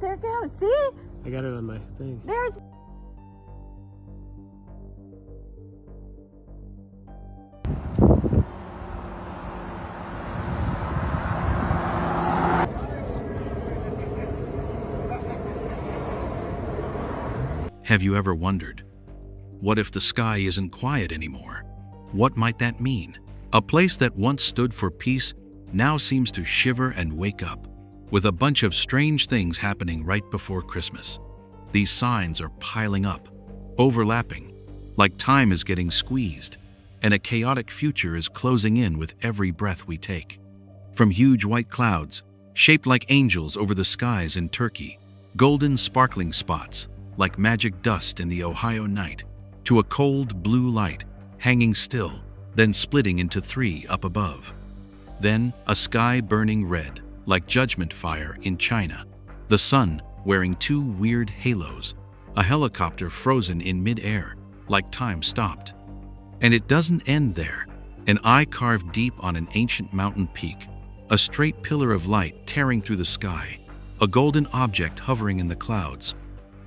there it goes. See? I got it on my thing. There's... Have you ever wondered, what if the sky isn't quiet anymore? What might that mean? A place that once stood for peace now seems to shiver and wake up, with a bunch of strange things happening right before Christmas. These signs are piling up, overlapping, like time is getting squeezed, and a chaotic future is closing in with every breath we take. From huge white clouds, shaped like angels over the skies in Turkey, golden sparkling spots, like magic dust in the Ohio night, to a cold blue light hanging still, then splitting into three up above. Then a sky burning red, like judgment fire in China, the sun wearing two weird halos, a helicopter frozen in mid-air, like time stopped. And it doesn't end there. An eye carved deep on an ancient mountain peak, a straight pillar of light tearing through the sky, a golden object hovering in the clouds,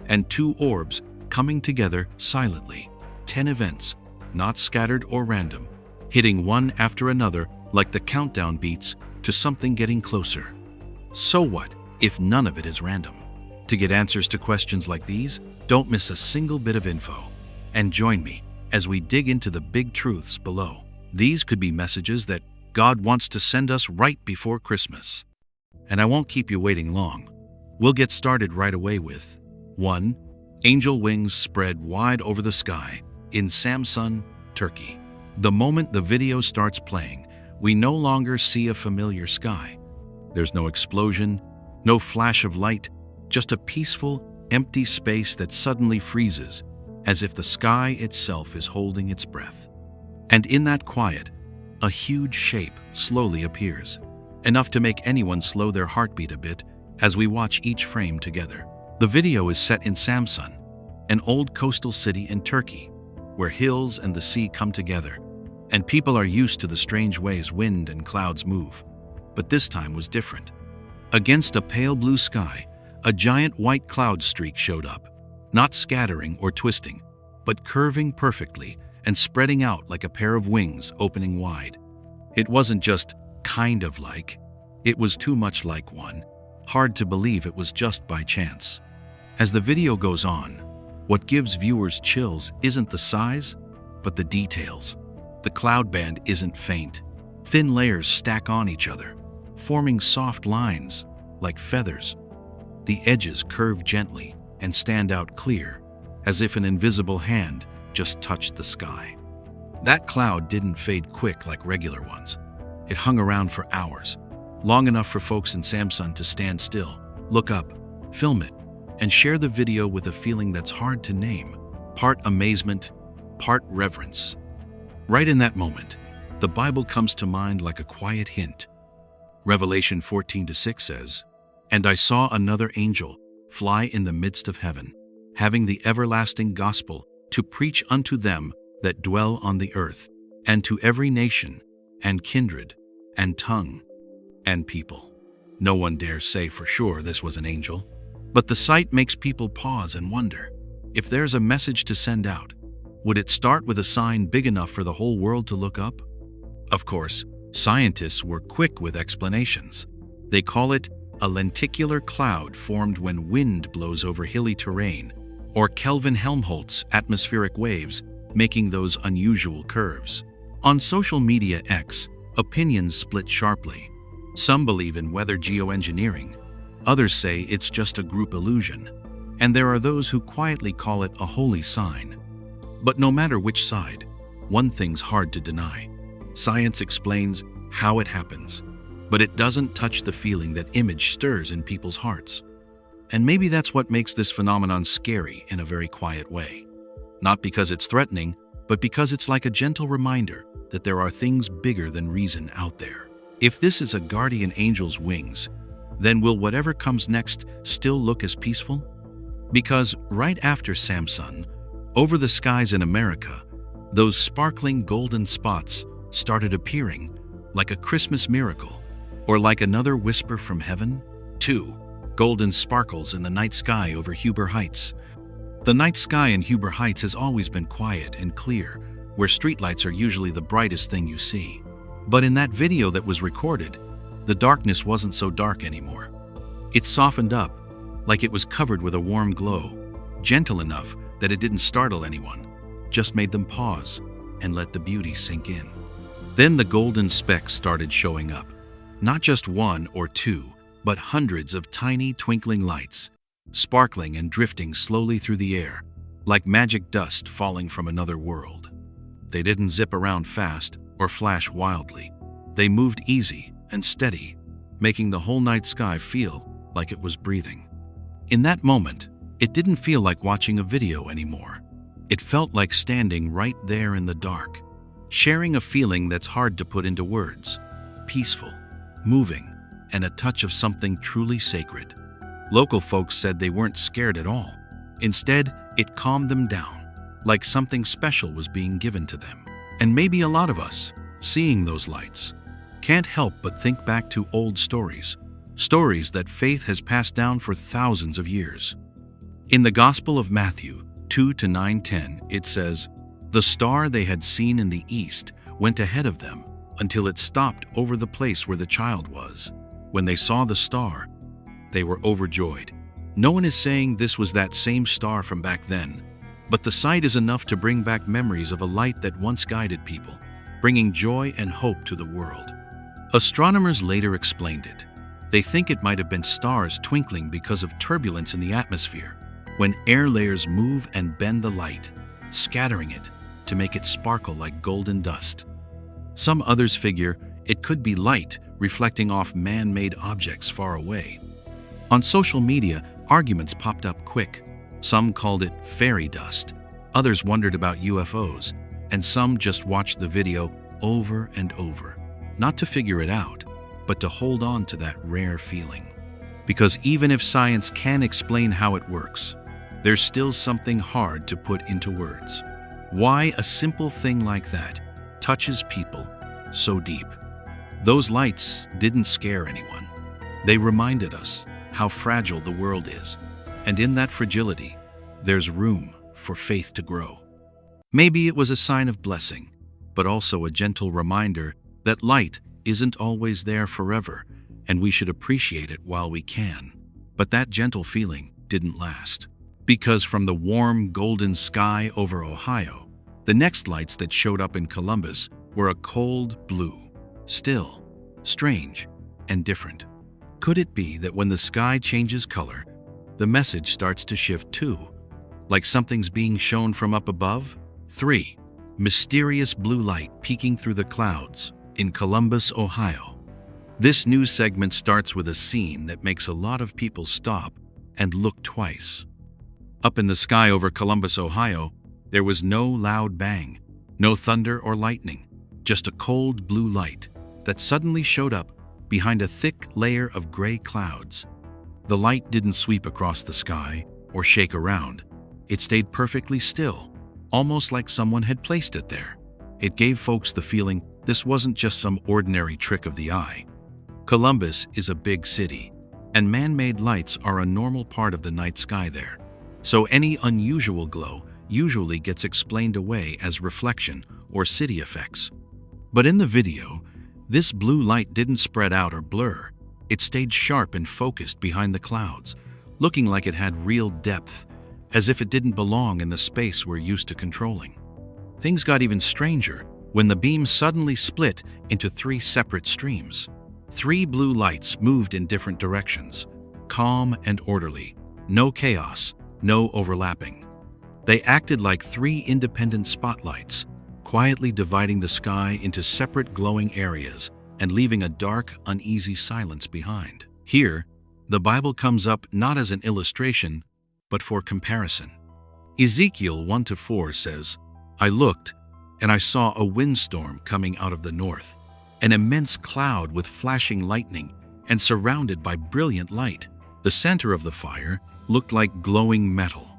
and two orbs coming together silently. 10 events, not scattered or random, hitting one after another like the countdown beats to something getting closer. So what if none of it is random? To get answers to questions like these, don't miss a single bit of info. And join me as we dig into the big truths below. These could be messages that God wants to send us right before Christmas. And I won't keep you waiting long. We'll get started right away with 1. Angel wings spread wide over the sky in Samsun, Turkey. The moment the video starts playing, we no longer see a familiar sky. There's no explosion, no flash of light, just a peaceful, empty space that suddenly freezes, as if the sky itself is holding its breath. And in that quiet, a huge shape slowly appears, enough to make anyone slow their heartbeat a bit as we watch each frame together. The video is set in Samsun, an old coastal city in Turkey, where hills and the sea come together, and people are used to the strange ways wind and clouds move. But this time was different. Against a pale blue sky, a giant white cloud streak showed up, not scattering or twisting, but curving perfectly and spreading out like a pair of wings opening wide. It wasn't just kind of like, it was too much like one. Hard to believe it was just by chance. As the video goes on, what gives viewers chills isn't the size, but the details. The cloud band isn't faint. Thin layers stack on each other, forming soft lines like feathers. The edges curve gently and stand out clear, as if an invisible hand just touched the sky. That cloud didn't fade quick like regular ones. It hung around for hours, long enough for folks in Samsun to stand still, look up, film it, and share the video with a feeling that's hard to name, part amazement, part reverence. Right in that moment, the Bible comes to mind like a quiet hint. Revelation 14:6 says, "And I saw another angel fly in the midst of heaven, having the everlasting gospel to preach unto them that dwell on the earth, and to every nation, and kindred, and tongue, and people." No one dares say for sure this was an angel, but the sight makes people pause and wonder, if there's a message to send out, would it start with a sign big enough for the whole world to look up? Of course, scientists were quick with explanations. They call it a lenticular cloud formed when wind blows over hilly terrain, or Kelvin-Helmholtz atmospheric waves making those unusual curves. On social media X, opinions split sharply. Some believe in weather geoengineering, others say it's just a group illusion, and there are those who quietly call it a holy sign. But no matter which side, one thing's hard to deny. Science explains how it happens, but it doesn't touch the feeling that image stirs in people's hearts. And maybe that's what makes this phenomenon scary in a very quiet way. Not because it's threatening, but because it's like a gentle reminder that there are things bigger than reason out there. If this is a guardian angel's wings, then will whatever comes next still look as peaceful? Because right after Samsun, over the skies in America, those sparkling golden spots started appearing like a Christmas miracle, or like another whisper from heaven. 2. golden sparkles in the night sky over Huber Heights. The night sky in Huber Heights has always been quiet and clear, where streetlights are usually the brightest thing you see. But in that video that was recorded, the darkness wasn't so dark anymore. It softened up, like it was covered with a warm glow, gentle enough that it didn't startle anyone, just made them pause and let the beauty sink in. Then the golden specks started showing up. Not just one or two, but hundreds of tiny twinkling lights, sparkling and drifting slowly through the air, like magic dust falling from another world. They didn't zip around fast or flash wildly. They moved easy and steady, making the whole night sky feel like it was breathing. In that moment, it didn't feel like watching a video anymore. It felt like standing right there in the dark, sharing a feeling that's hard to put into words. Peaceful, moving, and a touch of something truly sacred. Local folks said they weren't scared at all. Instead, it calmed them down, like something special was being given to them. And maybe a lot of us, seeing those lights, can't help but think back to old stories that faith has passed down for thousands of years. In the Gospel of Matthew 2-9-10, it says, "The star they had seen in the east went ahead of them until it stopped over the place where the child was. When they saw the star, they were overjoyed." No one is saying this was that same star from back then, but the sight is enough to bring back memories of a light that once guided people, bringing joy and hope to the world. Astronomers later explained it. They think it might have been stars twinkling because of turbulence in the atmosphere, when air layers move and bend the light, scattering it to make it sparkle like golden dust. Some others figure it could be light reflecting off man-made objects far away. On social media, arguments popped up quick. Some called it fairy dust, others wondered about UFOs, and some just watched the video over and over, not to figure it out, but to hold on to that rare feeling. Because even if science can explain how it works, there's still something hard to put into words. Why a simple thing like that touches people so deep. Those lights didn't scare anyone. They reminded us how fragile the world is, and in that fragility, there's room for faith to grow. Maybe it was a sign of blessing, but also a gentle reminder that light isn't always there forever, and we should appreciate it while we can. But that gentle feeling didn't last, because from the warm golden sky over Ohio, the next lights that showed up in Columbus were a cold blue, still, strange, and different. Could it be that when the sky changes color, the message starts to shift too, like something's being shown from up above? 3. Mysterious blue light peeking through the clouds in Columbus, Ohio. This news segment starts with a scene that makes a lot of people stop and look twice. Up in the sky over Columbus, Ohio, there was no loud bang, no thunder or lightning, just a cold blue light that suddenly showed up behind a thick layer of gray clouds. The light didn't sweep across the sky or shake around. It stayed perfectly still, almost like someone had placed it there. It gave folks the feeling this wasn't just some ordinary trick of the eye. Columbus is a big city, and man-made lights are a normal part of the night sky there. So any unusual glow usually gets explained away as reflection or city effects. But in the video, this blue light didn't spread out or blur. It stayed sharp and focused behind the clouds, looking like it had real depth, as if it didn't belong in the space we're used to controlling. Things got even stranger when the beam suddenly split into 3 separate streams. 3 blue lights moved in different directions, calm and orderly, no chaos, no overlapping. They acted like 3 independent spotlights, quietly dividing the sky into separate glowing areas and leaving a dark, uneasy silence behind. Here, the Bible comes up not as an illustration, but for comparison. Ezekiel 1-4 says, "I looked, and I saw a windstorm coming out of the north, an immense cloud with flashing lightning and surrounded by brilliant light. The center of the fire looked like glowing metal."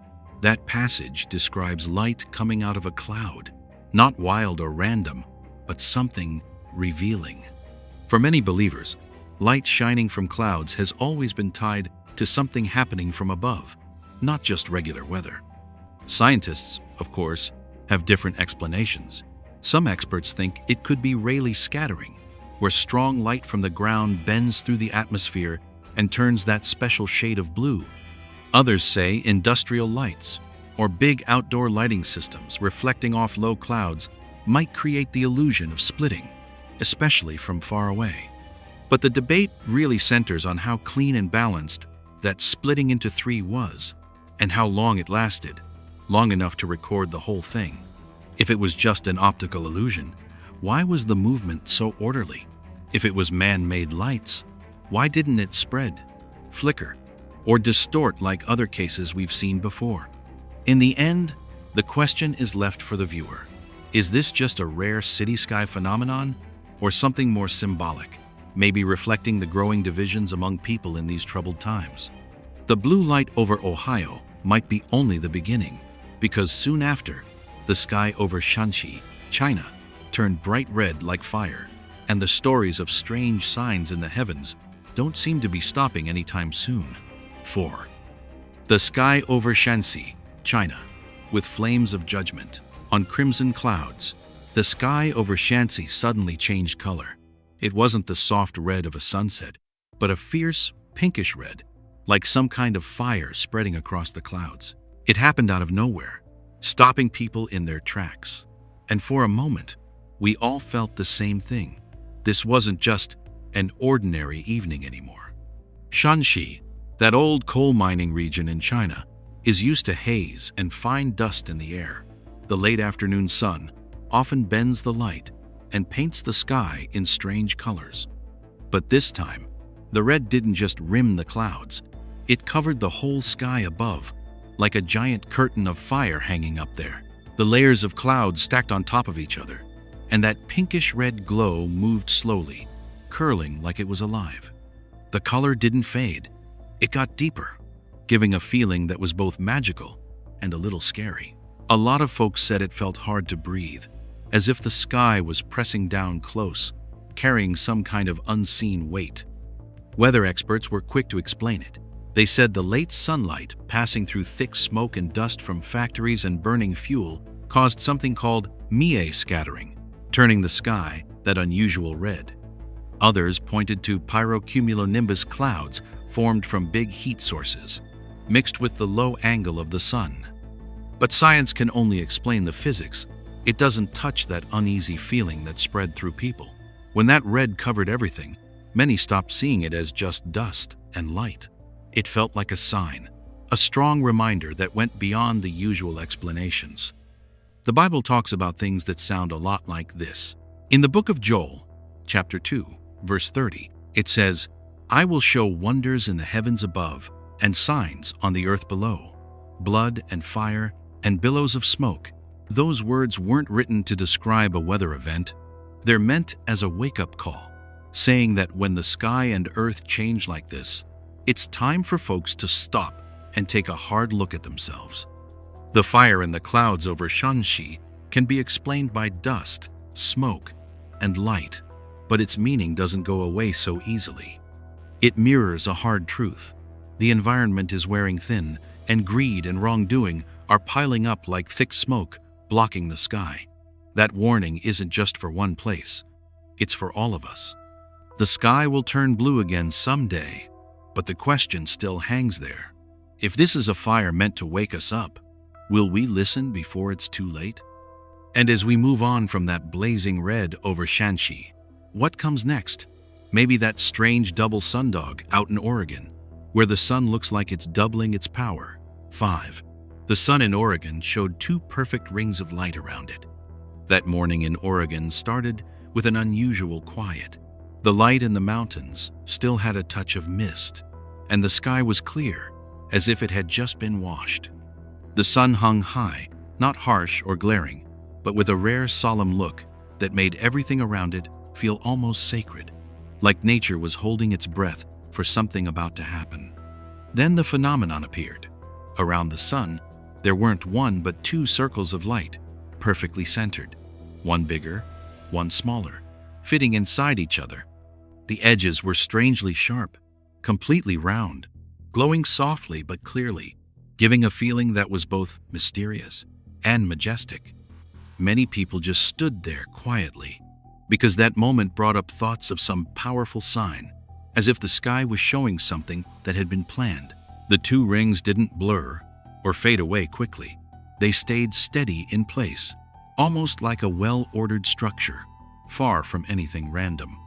That passage describes light coming out of a cloud, not wild or random, but something revealing. For many believers, light shining from clouds has always been tied to something happening from above, not just regular weather. Scientists, of course, have different explanations. Some experts think it could be Rayleigh scattering, where strong light from the ground bends through the atmosphere and turns that special shade of blue. Others say industrial lights, or big outdoor lighting systems reflecting off low clouds, might create the illusion of splitting, especially from far away. But the debate really centers on how clean and balanced that splitting into three was, and how long it lasted, long enough to record the whole thing. If it was just an optical illusion, why was the movement so orderly? If it was man-made lights, why didn't it spread, flicker, or distort like other cases we've seen before? In the end, the question is left for the viewer. Is this just a rare city sky phenomenon, or something more symbolic, maybe reflecting the growing divisions among people in these troubled times? The blue light over Ohio might be only the beginning, because soon after, the sky over Shanxi, China, turned bright red like fire, and the stories of strange signs in the heavens don't seem to be stopping anytime soon. 4. The sky over Shanxi, China, with flames of judgment. On crimson clouds, the sky over Shanxi suddenly changed color. It wasn't the soft red of a sunset, but a fierce, pinkish red, like some kind of fire spreading across the clouds. It happened out of nowhere, stopping people in their tracks. And for a moment, we all felt the same thing. This wasn't just an ordinary evening anymore. Shanxi, that old coal mining region in China, is used to haze and fine dust in the air. The late afternoon sun often bends the light and paints the sky in strange colors. But this time, the red didn't just rim the clouds, it covered the whole sky above, like a giant curtain of fire hanging up there. The layers of clouds stacked on top of each other, and that pinkish red glow moved slowly, curling like it was alive. The color didn't fade, it got deeper, giving a feeling that was both magical and a little scary. A lot of folks said it felt hard to breathe, as if the sky was pressing down close, carrying some kind of unseen weight. Weather experts were quick to explain it. They said the late sunlight passing through thick smoke and dust from factories and burning fuel caused something called Mie scattering, turning the sky that unusual red. Others pointed to pyrocumulonimbus clouds formed from big heat sources, mixed with the low angle of the sun. But science can only explain the physics. It doesn't touch that uneasy feeling that spread through people. When that red covered everything, many stopped seeing it as just dust and light. It felt like a sign, a strong reminder that went beyond the usual explanations. The Bible talks about things that sound a lot like this. In the book of Joel, chapter 2, verse 30, it says, "I will show wonders in the heavens above and signs on the earth below, blood and fire and billows of smoke." Those words weren't written to describe a weather event. They're meant as a wake-up call, saying that when the sky and earth change like this, it's time for folks to stop and take a hard look at themselves. The fire in the clouds over Shanxi can be explained by dust, smoke, and light, but its meaning doesn't go away so easily. It mirrors a hard truth. The environment is wearing thin, and greed and wrongdoing are piling up like thick smoke, blocking the sky. That warning isn't just for one place. It's for all of us. The sky will turn blue again someday, but the question still hangs there. If this is a fire meant to wake us up, will we listen before it's too late? And as we move on from that blazing red over Shanxi, what comes next? Maybe that strange double sundog out in Oregon, where the sun looks like it's doubling its power. 5. The sun in Oregon showed 2 perfect rings of light around it. That morning in Oregon started with an unusual quiet. The light in the mountains still had a touch of mist, and the sky was clear, as if it had just been washed. The sun hung high, not harsh or glaring, but with a rare solemn look that made everything around it feel almost sacred, like nature was holding its breath for something about to happen. Then the phenomenon appeared. Around the sun, there weren't 1 but 2 circles of light, perfectly centered, one bigger, one smaller, fitting inside each other. The edges were strangely sharp, completely round, glowing softly but clearly, giving a feeling that was both mysterious and majestic. Many people just stood there quietly, because that moment brought up thoughts of some powerful sign, as if the sky was showing something that had been planned. The two rings didn't blur or fade away quickly. They stayed steady in place, almost like a well-ordered structure, far from anything random.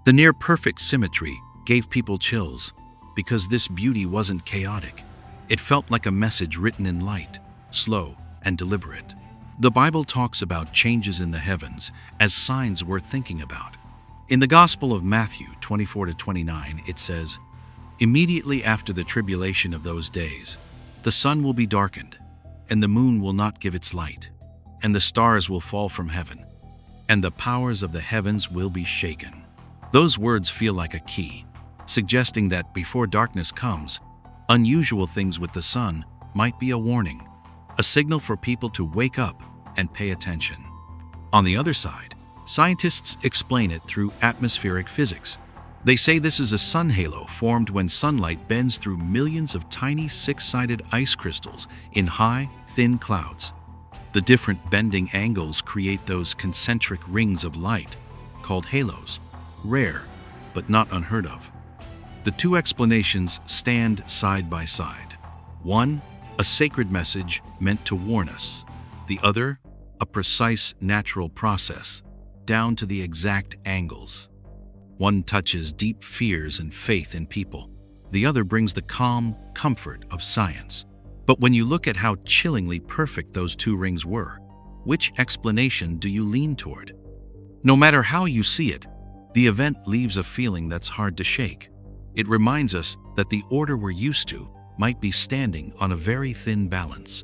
The near-perfect symmetry gave people chills, because this beauty wasn't chaotic. It felt like a message written in light, slow, and deliberate. The Bible talks about changes in the heavens as signs worth thinking about. In the Gospel of Matthew 24-29, it says, "Immediately after the tribulation of those days, the sun will be darkened, and the moon will not give its light, and the stars will fall from heaven, and the powers of the heavens will be shaken." Those words feel like a key, suggesting that before darkness comes, unusual things with the sun might be a warning, a signal for people to wake up and pay attention. On the other side, scientists explain it through atmospheric physics. They say this is a sun halo formed when sunlight bends through millions of tiny six-sided ice crystals in high, thin clouds. The different bending angles create those concentric rings of light, called halos, rare but not unheard of. The two explanations stand side by side. One, a sacred message meant to warn us. The other, a precise natural process, down to the exact angles. One touches deep fears and faith in people. The other brings the calm comfort of science. But when you look at how chillingly perfect those two rings were, which explanation do you lean toward? No matter how you see it, the event leaves a feeling that's hard to shake. It reminds us that the order we're used to might be standing on a very thin balance.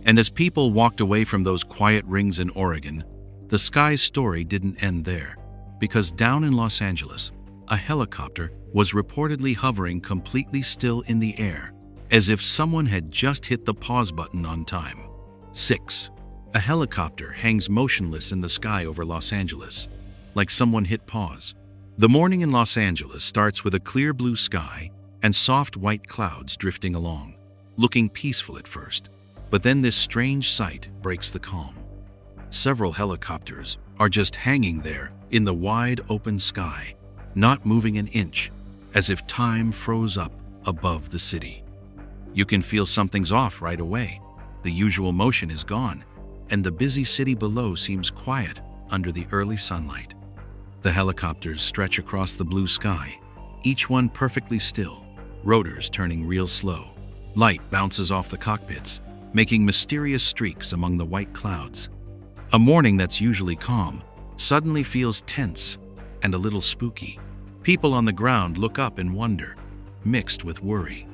And as people walked away from those quiet rings in Oregon, the sky's story didn't end there, because down in Los Angeles, a helicopter was reportedly hovering completely still in the air, as if someone had just hit the pause button on time. 6. A helicopter hangs motionless in the sky over Los Angeles, like someone hit pause. The morning in Los Angeles starts with a clear blue sky and soft white clouds drifting along, looking peaceful at first. But then this strange sight breaks the calm. Several helicopters are just hanging there in the wide open sky, not moving an inch, as if time froze up above the city. You can feel something's off right away. The usual motion is gone, and the busy city below seems quiet under the early sunlight. The helicopters stretch across the blue sky, each one perfectly still, rotors turning real slow. Light bounces off the cockpits, making mysterious streaks among the white clouds. A morning that's usually calm suddenly feels tense and a little spooky. People on the ground look up in wonder, mixed with worry.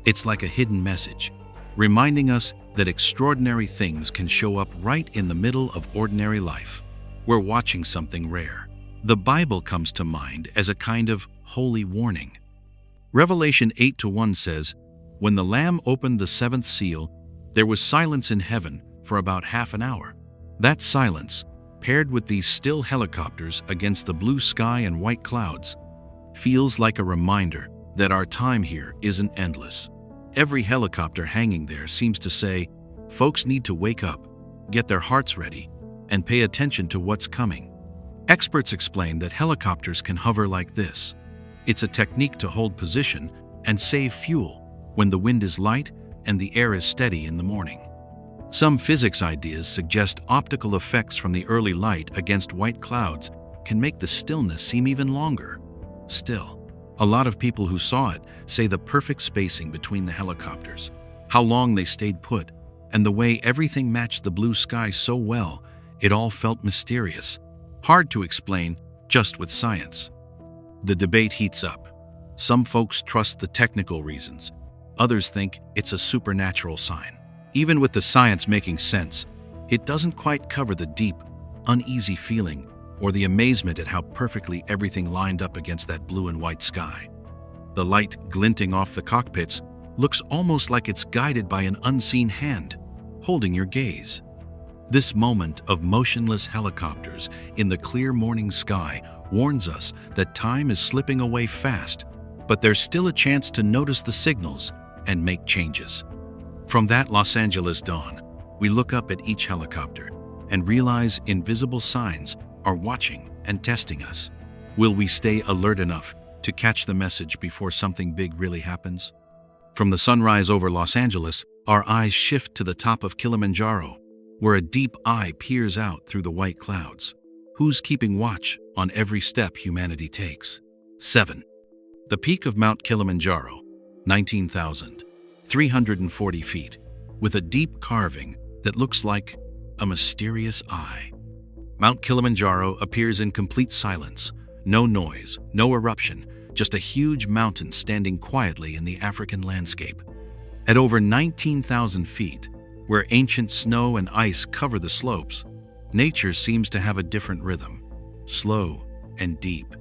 It's like a hidden message, reminding us that extraordinary things can show up right in the middle of ordinary life. We're watching something rare. The Bible comes to mind as a kind of holy warning. Revelation 8:1 says, "When the Lamb opened the seventh seal, there was silence in heaven for about half an hour." That silence, paired with these still helicopters against the blue sky and white clouds, feels like a reminder that our time here isn't endless. Every helicopter hanging there seems to say, folks need to wake up, get their hearts ready, and pay attention to what's coming. Experts explain that helicopters can hover like this. It's a technique to hold position and save fuel when the wind is light and the air is steady in the morning. Some physics ideas suggest optical effects from the early light against white clouds can make the stillness seem even longer. Still, a lot of people who saw it say the perfect spacing between the helicopters, how long they stayed put, and the way everything matched the blue sky so well, it all felt mysterious. Hard to explain just with science. The debate heats up. Some folks trust the technical reasons. Others think it's a supernatural sign. Even with the science making sense, it doesn't quite cover the deep, uneasy feeling or the amazement at how perfectly everything lined up against that blue and white sky. The light glinting off the cockpits looks almost like it's guided by an unseen hand, holding your gaze. This moment of motionless helicopters in the clear morning sky warns us that time is slipping away fast, but there's still a chance to notice the signals and make changes. From that Los Angeles dawn, we look up at each helicopter and realize invisible signs are watching and testing us. Will we stay alert enough to catch the message before something big really happens? From the sunrise over Los Angeles, our eyes shift to the top of Kilimanjaro, where a deep eye peers out through the white clouds. Who's keeping watch on every step humanity takes? 7. The peak of Mount Kilimanjaro, 19,340 feet, with a deep carving that looks like a mysterious eye. Mount Kilimanjaro appears in complete silence, no noise, no eruption, just a huge mountain standing quietly in the African landscape. At over 19,000 feet, where ancient snow and ice cover the slopes, nature seems to have a different rhythm, slow and deep.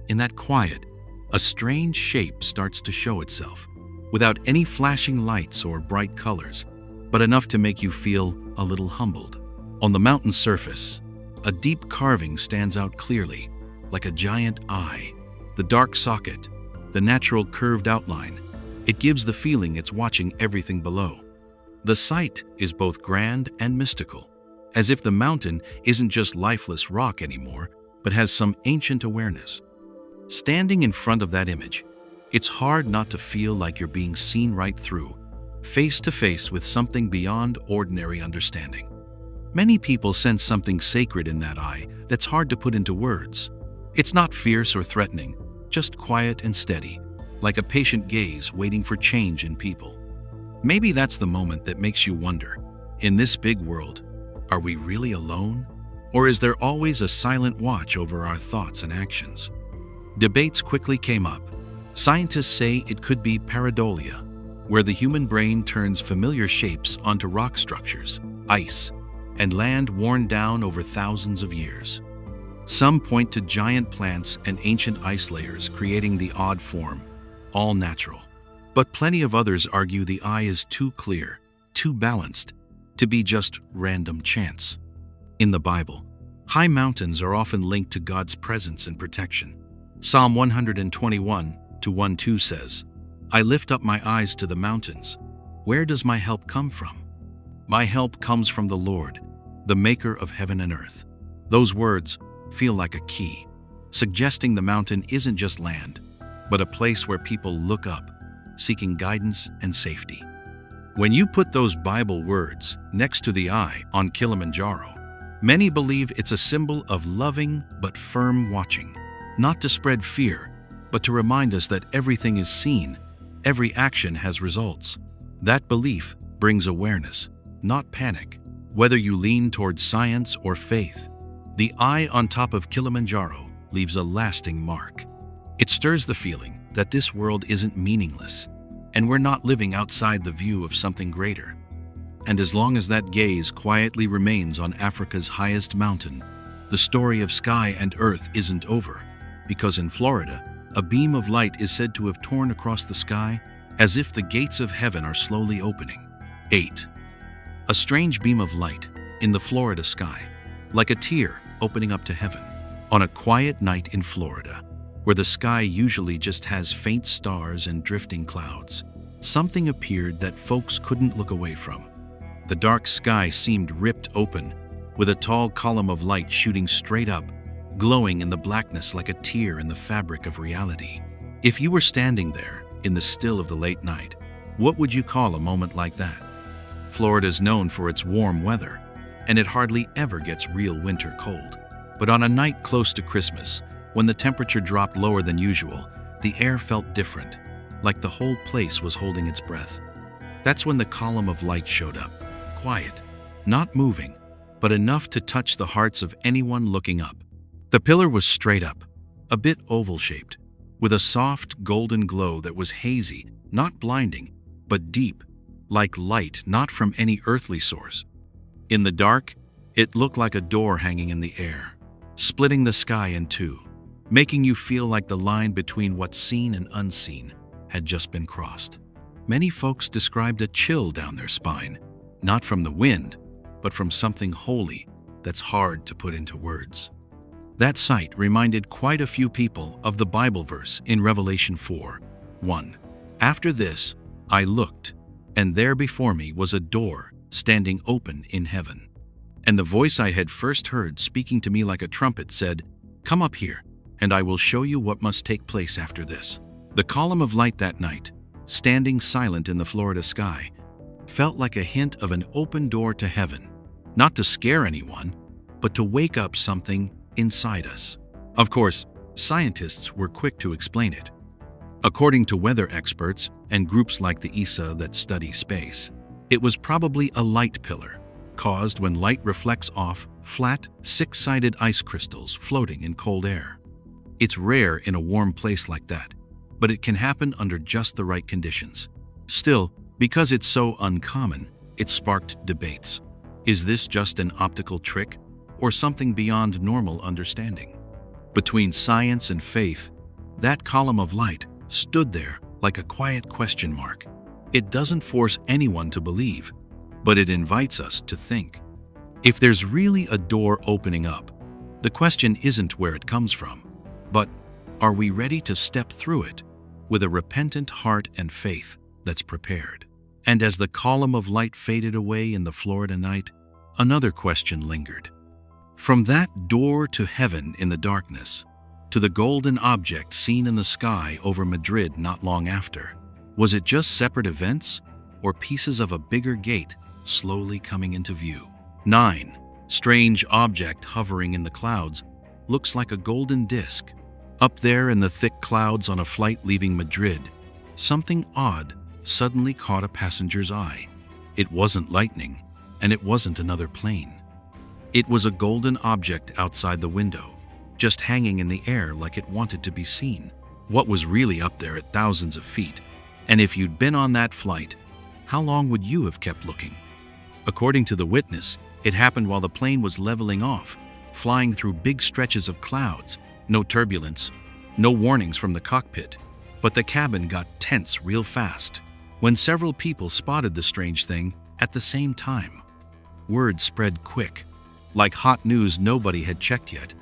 In that quiet, a strange shape starts to show itself, without any flashing lights or bright colors, but enough to make you feel a little humbled. On the mountain's surface, a deep carving stands out clearly, like a giant eye. The dark socket, the natural curved outline, it gives the feeling it's watching everything below. The sight is both grand and mystical, as if the mountain isn't just lifeless rock anymore, but has some ancient awareness. Standing in front of that image, it's hard not to feel like you're being seen right through, face to face with something beyond ordinary understanding. Many people sense something sacred in that eye that's hard to put into words. It's not fierce or threatening, just quiet and steady, like a patient gaze waiting for change in people. Maybe that's the moment that makes you wonder, in this big world, are we really alone? Or is there always a silent watch over our thoughts and actions? Debates quickly came up. Scientists say it could be pareidolia, where the human brain turns familiar shapes onto rock structures, ice, and land worn down over thousands of years. Some point to giant plants and ancient ice layers creating the odd form, all natural. But plenty of others argue the eye is too clear, too balanced, to be just random chance. In the Bible, high mountains are often linked to God's presence and protection. Psalm 121:1-2 says, "I lift up my eyes to the mountains. Where does my help come from? My help comes from the Lord, the maker of heaven and earth." Those words feel like a key, suggesting the mountain isn't just land, but a place where people look up, seeking guidance and safety. When you put those Bible words next to the eye on Kilimanjaro, many believe it's a symbol of loving but firm watching, not to spread fear, but to remind us that everything is seen, every action has results. That belief brings awareness, not panic. Whether you lean towards science or faith, the eye on top of Kilimanjaro leaves a lasting mark. It stirs the feeling that this world isn't meaningless, and we're not living outside the view of something greater. And as long as that gaze quietly remains on Africa's highest mountain, the story of sky and earth isn't over, because in Florida, a beam of light is said to have torn across the sky as if the gates of heaven are slowly opening. 8. A strange beam of light in the Florida sky, like a tear opening up to heaven. On a quiet night in Florida, where the sky usually just has faint stars and drifting clouds, something appeared that folks couldn't look away from. The dark sky seemed ripped open, with a tall column of light shooting straight up, glowing in the blackness like a tear in the fabric of reality. If you were standing there in the still of the late night, what would you call a moment like that? Florida's known for its warm weather, and it hardly ever gets real winter cold. But on a night close to Christmas, when the temperature dropped lower than usual, the air felt different, like the whole place was holding its breath. That's when the column of light showed up, quiet, not moving, but enough to touch the hearts of anyone looking up. The pillar was straight up, a bit oval-shaped, with a soft golden glow that was hazy, not blinding, but deep, like light not from any earthly source. In the dark, it looked like a door hanging in the air, splitting the sky in two, making you feel like the line between what's seen and unseen had just been crossed. Many folks described a chill down their spine, not from the wind, but from something holy that's hard to put into words. That sight reminded quite a few people of the Bible verse in Revelation 4, 1. After this, I looked, and there before me was a door standing open in heaven. And the voice I had first heard speaking to me like a trumpet said, "Come up here, and I will show you what must take place after this." The column of light that night, standing silent in the Florida sky, felt like a hint of an open door to heaven, not to scare anyone, but to wake up something inside us. Of course, scientists were quick to explain it. According to weather experts and groups like the ESA that study space, it was probably a light pillar, caused when light reflects off flat, six-sided ice crystals floating in cold air. It's rare in a warm place like that, but it can happen under just the right conditions. Still, because it's so uncommon, it sparked debates. Is this just an optical trick, or something beyond normal understanding? Between science and faith, that column of light stood there like a quiet question mark. It doesn't force anyone to believe, but it invites us to think. If there's really a door opening up, the question isn't where it comes from, but are we ready to step through it with a repentant heart and faith that's prepared? And as the column of light faded away in the Florida night, another question lingered. From that door to heaven in the darkness, to the golden object seen in the sky over Madrid not long after, was it just separate events or pieces of a bigger gate slowly coming into view? 9. Strange object hovering in the clouds looks like a golden disc. Up there in the thick clouds on a flight leaving Madrid, something odd suddenly caught a passenger's eye. It wasn't lightning, and it wasn't another plane. It was a golden object outside the window, just hanging in the air like it wanted to be seen. What was really up there at thousands of feet? And if you'd been on that flight, how long would you have kept looking? According to the witness, it happened while the plane was leveling off, flying through big stretches of clouds. No turbulence, no warnings from the cockpit, but the cabin got tense real fast when several people spotted the strange thing at the same time. Word spread quick, like hot news nobody had checked yet,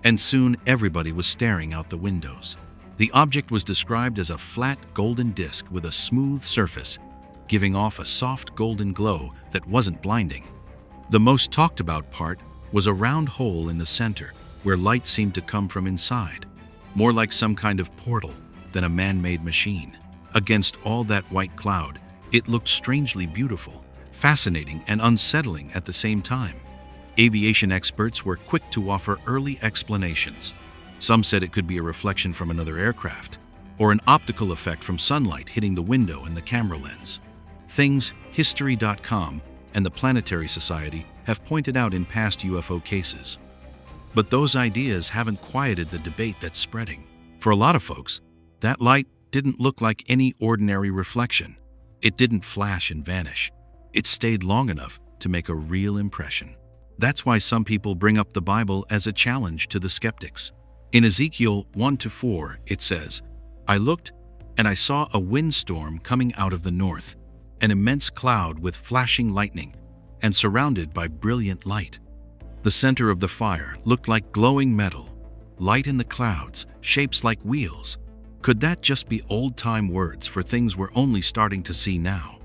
and soon everybody was staring out the windows. The object was described as a flat golden disc with a smooth surface, giving off a soft golden glow that wasn't blinding. The most talked about part was a round hole in the center where light seemed to come from inside, more like some kind of portal than a man-made machine. Against all that white cloud, it looked strangely beautiful, fascinating and unsettling at the same time. Aviation experts were quick to offer early explanations. Some said it could be a reflection from another aircraft, or an optical effect from sunlight hitting the window and the camera lens. Things History.com and the Planetary Society have pointed out in past UFO cases. But those ideas haven't quieted the debate that's spreading. For a lot of folks, that light didn't look like any ordinary reflection. It didn't flash and vanish. It stayed long enough to make a real impression. That's why some people bring up the Bible as a challenge to the skeptics. In Ezekiel 1-4, it says, "I looked, and I saw a windstorm coming out of the north, an immense cloud with flashing lightning, and surrounded by brilliant light. The center of the fire looked like glowing metal, light in the clouds, shapes like wheels." Could that just be old-time words for things we're only starting to see now?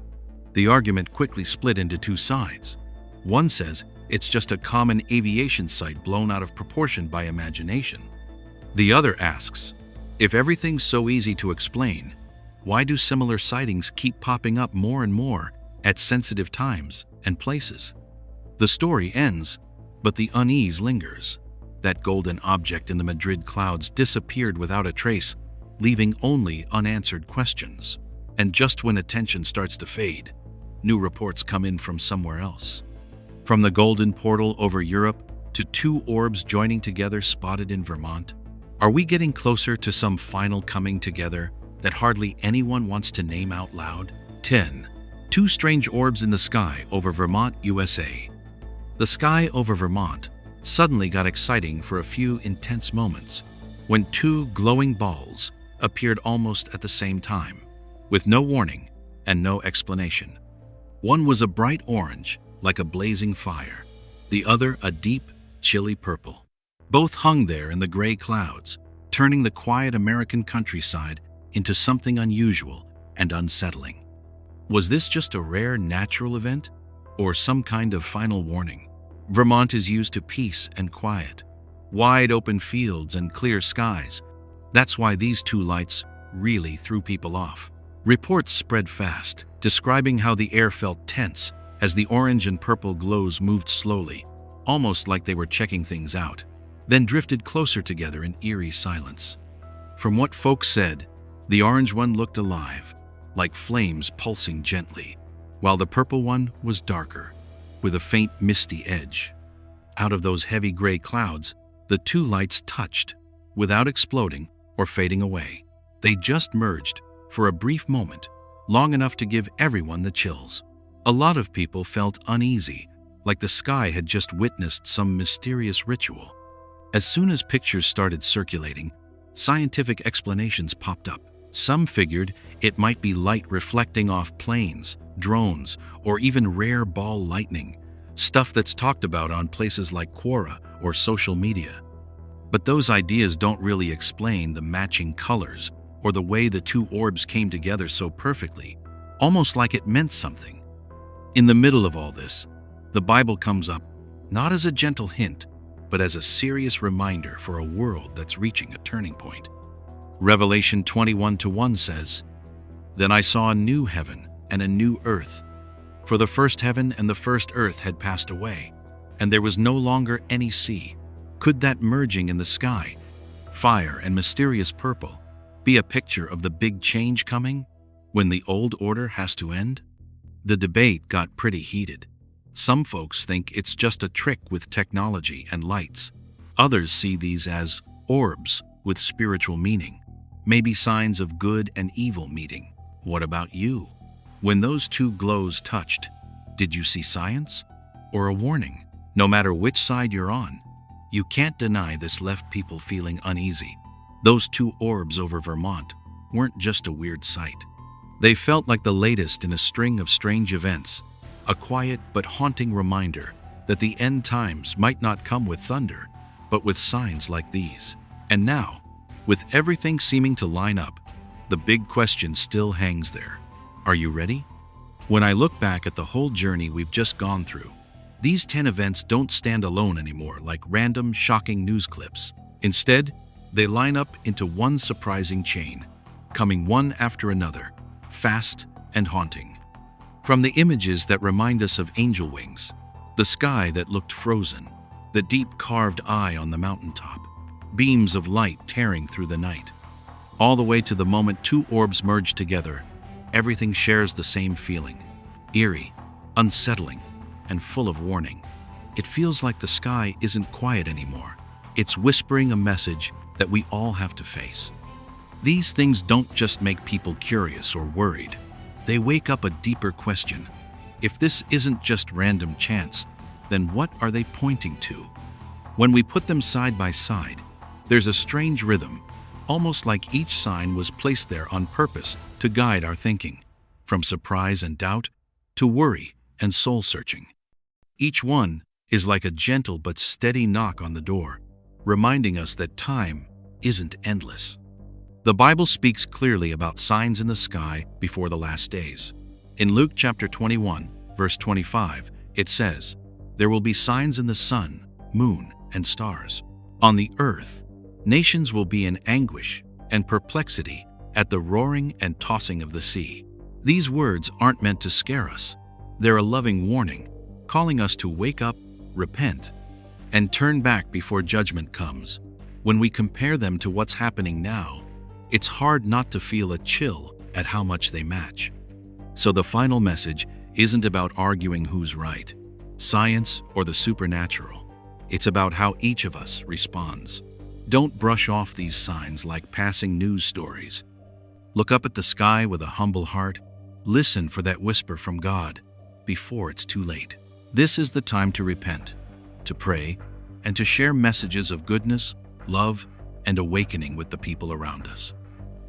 The argument quickly split into two sides. One says it's just a common aviation sight blown out of proportion by imagination. The other asks, if everything's so easy to explain, why do similar sightings keep popping up more and more at sensitive times and places? The story ends, but the unease lingers. That golden object in the Madrid clouds disappeared without a trace, leaving only unanswered questions. And just when attention starts to fade, new reports come in from somewhere else. From the golden portal over Europe to two orbs joining together spotted in Vermont, are we getting closer to some final coming together that hardly anyone wants to name out loud? 10. Two strange orbs in the sky over Vermont, USA. The sky over Vermont suddenly got exciting for a few intense moments when two glowing balls appeared almost at the same time, with no warning and no explanation. One was a bright orange, like a blazing fire. The other a deep, chilly purple. Both hung there in the gray clouds, turning the quiet American countryside into something unusual and unsettling. Was this just a rare natural event, or some kind of final warning? Vermont is used to peace and quiet, wide open fields and clear skies. That's why these two lights really threw people off. Reports spread fast, describing how the air felt tense as the orange and purple glows moved slowly, almost like they were checking things out, then drifted closer together in eerie silence. From what folks said, the orange one looked alive, like flames pulsing gently, while the purple one was darker, with a faint misty edge. Out of those heavy gray clouds, the two lights touched, without exploding or fading away. They just merged for a brief moment, long enough to give everyone the chills. A lot of people felt uneasy, like the sky had just witnessed some mysterious ritual. As soon as pictures started circulating, scientific explanations popped up. Some figured it might be light reflecting off planes, drones, or even rare ball lightning, stuff that's talked about on places like Quora or social media. But those ideas don't really explain the matching colors or the way the two orbs came together so perfectly, almost like it meant something. In the middle of all this, the Bible comes up, not as a gentle hint, but as a serious reminder for a world that's reaching a turning point. Revelation 21:1 says, "Then I saw a new heaven and a new earth, for the first heaven and the first earth had passed away, and there was no longer any sea." Could that merging in the sky, fire and mysterious purple, be a picture of the big change coming, when the old order has to end? The debate got pretty heated. Some folks think it's just a trick with technology and lights. Others see these as orbs with spiritual meaning, maybe signs of good and evil meeting. What about you? When those two glows touched, did you see science or a warning? No matter which side you're on, you can't deny this left people feeling uneasy. Those two orbs over Vermont weren't just a weird sight. They felt like the latest in a string of strange events, a quiet but haunting reminder that the end times might not come with thunder, but with signs like these. And now, with everything seeming to line up, the big question still hangs there. Are you ready? When I look back at the whole journey we've just gone through, these 10 events don't stand alone anymore like random, shocking news clips. Instead, they line up into one surprising chain, coming one after another, fast and haunting. From the images that remind us of angel wings, the sky that looked frozen, the deep carved eye on the mountaintop, beams of light tearing through the night, all the way to the moment two orbs merge together, everything shares the same feeling, eerie, unsettling, and full of warning. It feels like the sky isn't quiet anymore. It's whispering a message that we all have to face. These things don't just make people curious or worried. They wake up a deeper question. If this isn't just random chance, then what are they pointing to? When we put them side by side, there's a strange rhythm, almost like each sign was placed there on purpose to guide our thinking, from surprise and doubt to worry and soul-searching. Each one is like a gentle but steady knock on the door, reminding us that time isn't endless. The Bible speaks clearly about signs in the sky before the last days. In Luke chapter 21, verse 25, it says, "There will be signs in the sun, moon, and stars. On the earth, nations will be in anguish and perplexity at the roaring and tossing of the sea." These words aren't meant to scare us. They're a loving warning, calling us to wake up, repent, and turn back before judgment comes. When we compare them to what's happening now, it's hard not to feel a chill at how much they match. So the final message isn't about arguing who's right, science or the supernatural. It's about how each of us responds. Don't brush off these signs like passing news stories. Look up at the sky with a humble heart. Listen for that whisper from God before it's too late. This is the time to repent, to pray, and to share messages of goodness, love, and awakening with the people around us.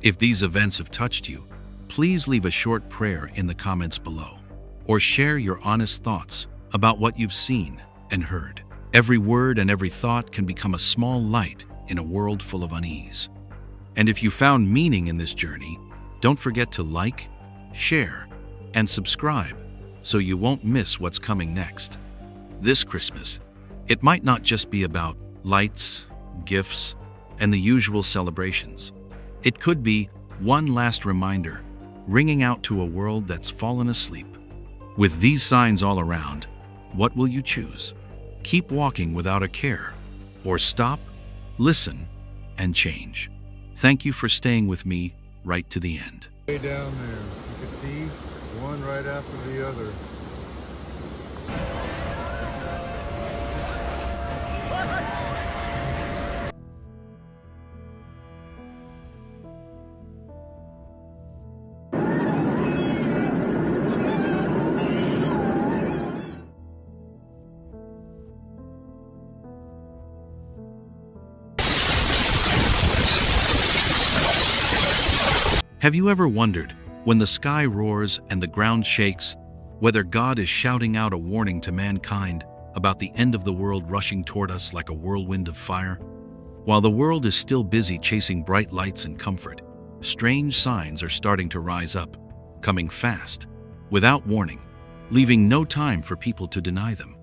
If these events have touched you, please leave a short prayer in the comments below, or share your honest thoughts about what you've seen and heard. Every word and every thought can become a small light in a world full of unease. And if you found meaning in this journey, don't forget to like, share, and subscribe so you won't miss what's coming next. This Christmas, it might not just be about lights, gifts, and the usual celebrations. It could be one last reminder, ringing out to a world that's fallen asleep. With these signs all around, what will you choose? Keep walking without a care, or stop, listen, and change. Thank you for staying with me right to the end. Way down there, you can see one right after the other. Have you ever wondered, when the sky roars and the ground shakes, whether God is shouting out a warning to mankind about the end of the world rushing toward us like a whirlwind of fire? While the world is still busy chasing bright lights and comfort, strange signs are starting to rise up, coming fast, without warning, leaving no time for people to deny them.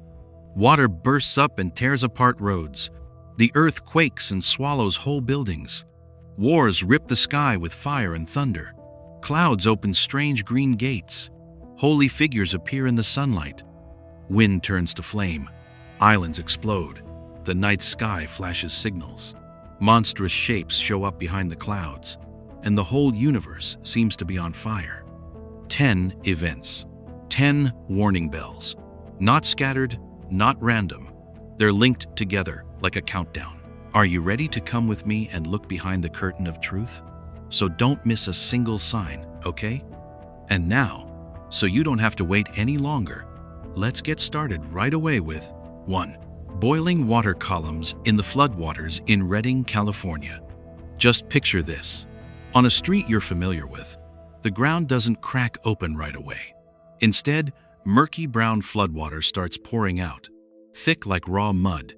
Water bursts up and tears apart roads. The earth quakes and swallows whole buildings. Wars rip the sky with fire and thunder. Clouds open strange green gates. Holy figures appear in the sunlight. Wind turns to flame. Islands explode. The night sky flashes signals. Monstrous shapes show up behind the clouds, and the whole universe seems to be on fire. 10 events. 10 warning bells. Not scattered, not random. They're linked together like a countdown. Are you ready to come with me and look behind the curtain of truth? So don't miss a single sign, okay? And now, so you don't have to wait any longer, let's get started right away with 1. Boiling water columns in the floodwaters in Redding, California. Just picture this. On a street you're familiar with, the ground doesn't crack open right away. Instead, murky brown floodwater starts pouring out, thick like raw mud.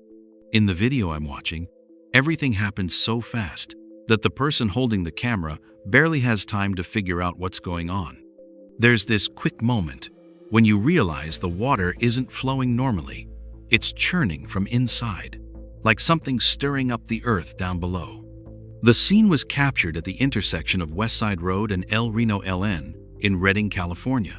In the video I'm watching, everything happens so fast that the person holding the camera barely has time to figure out what's going on. There's this quick moment when you realize the water isn't flowing normally. It's churning from inside, like something stirring up the earth down below. The scene was captured at the intersection of West Side Road and El Reno LN in Redding, California,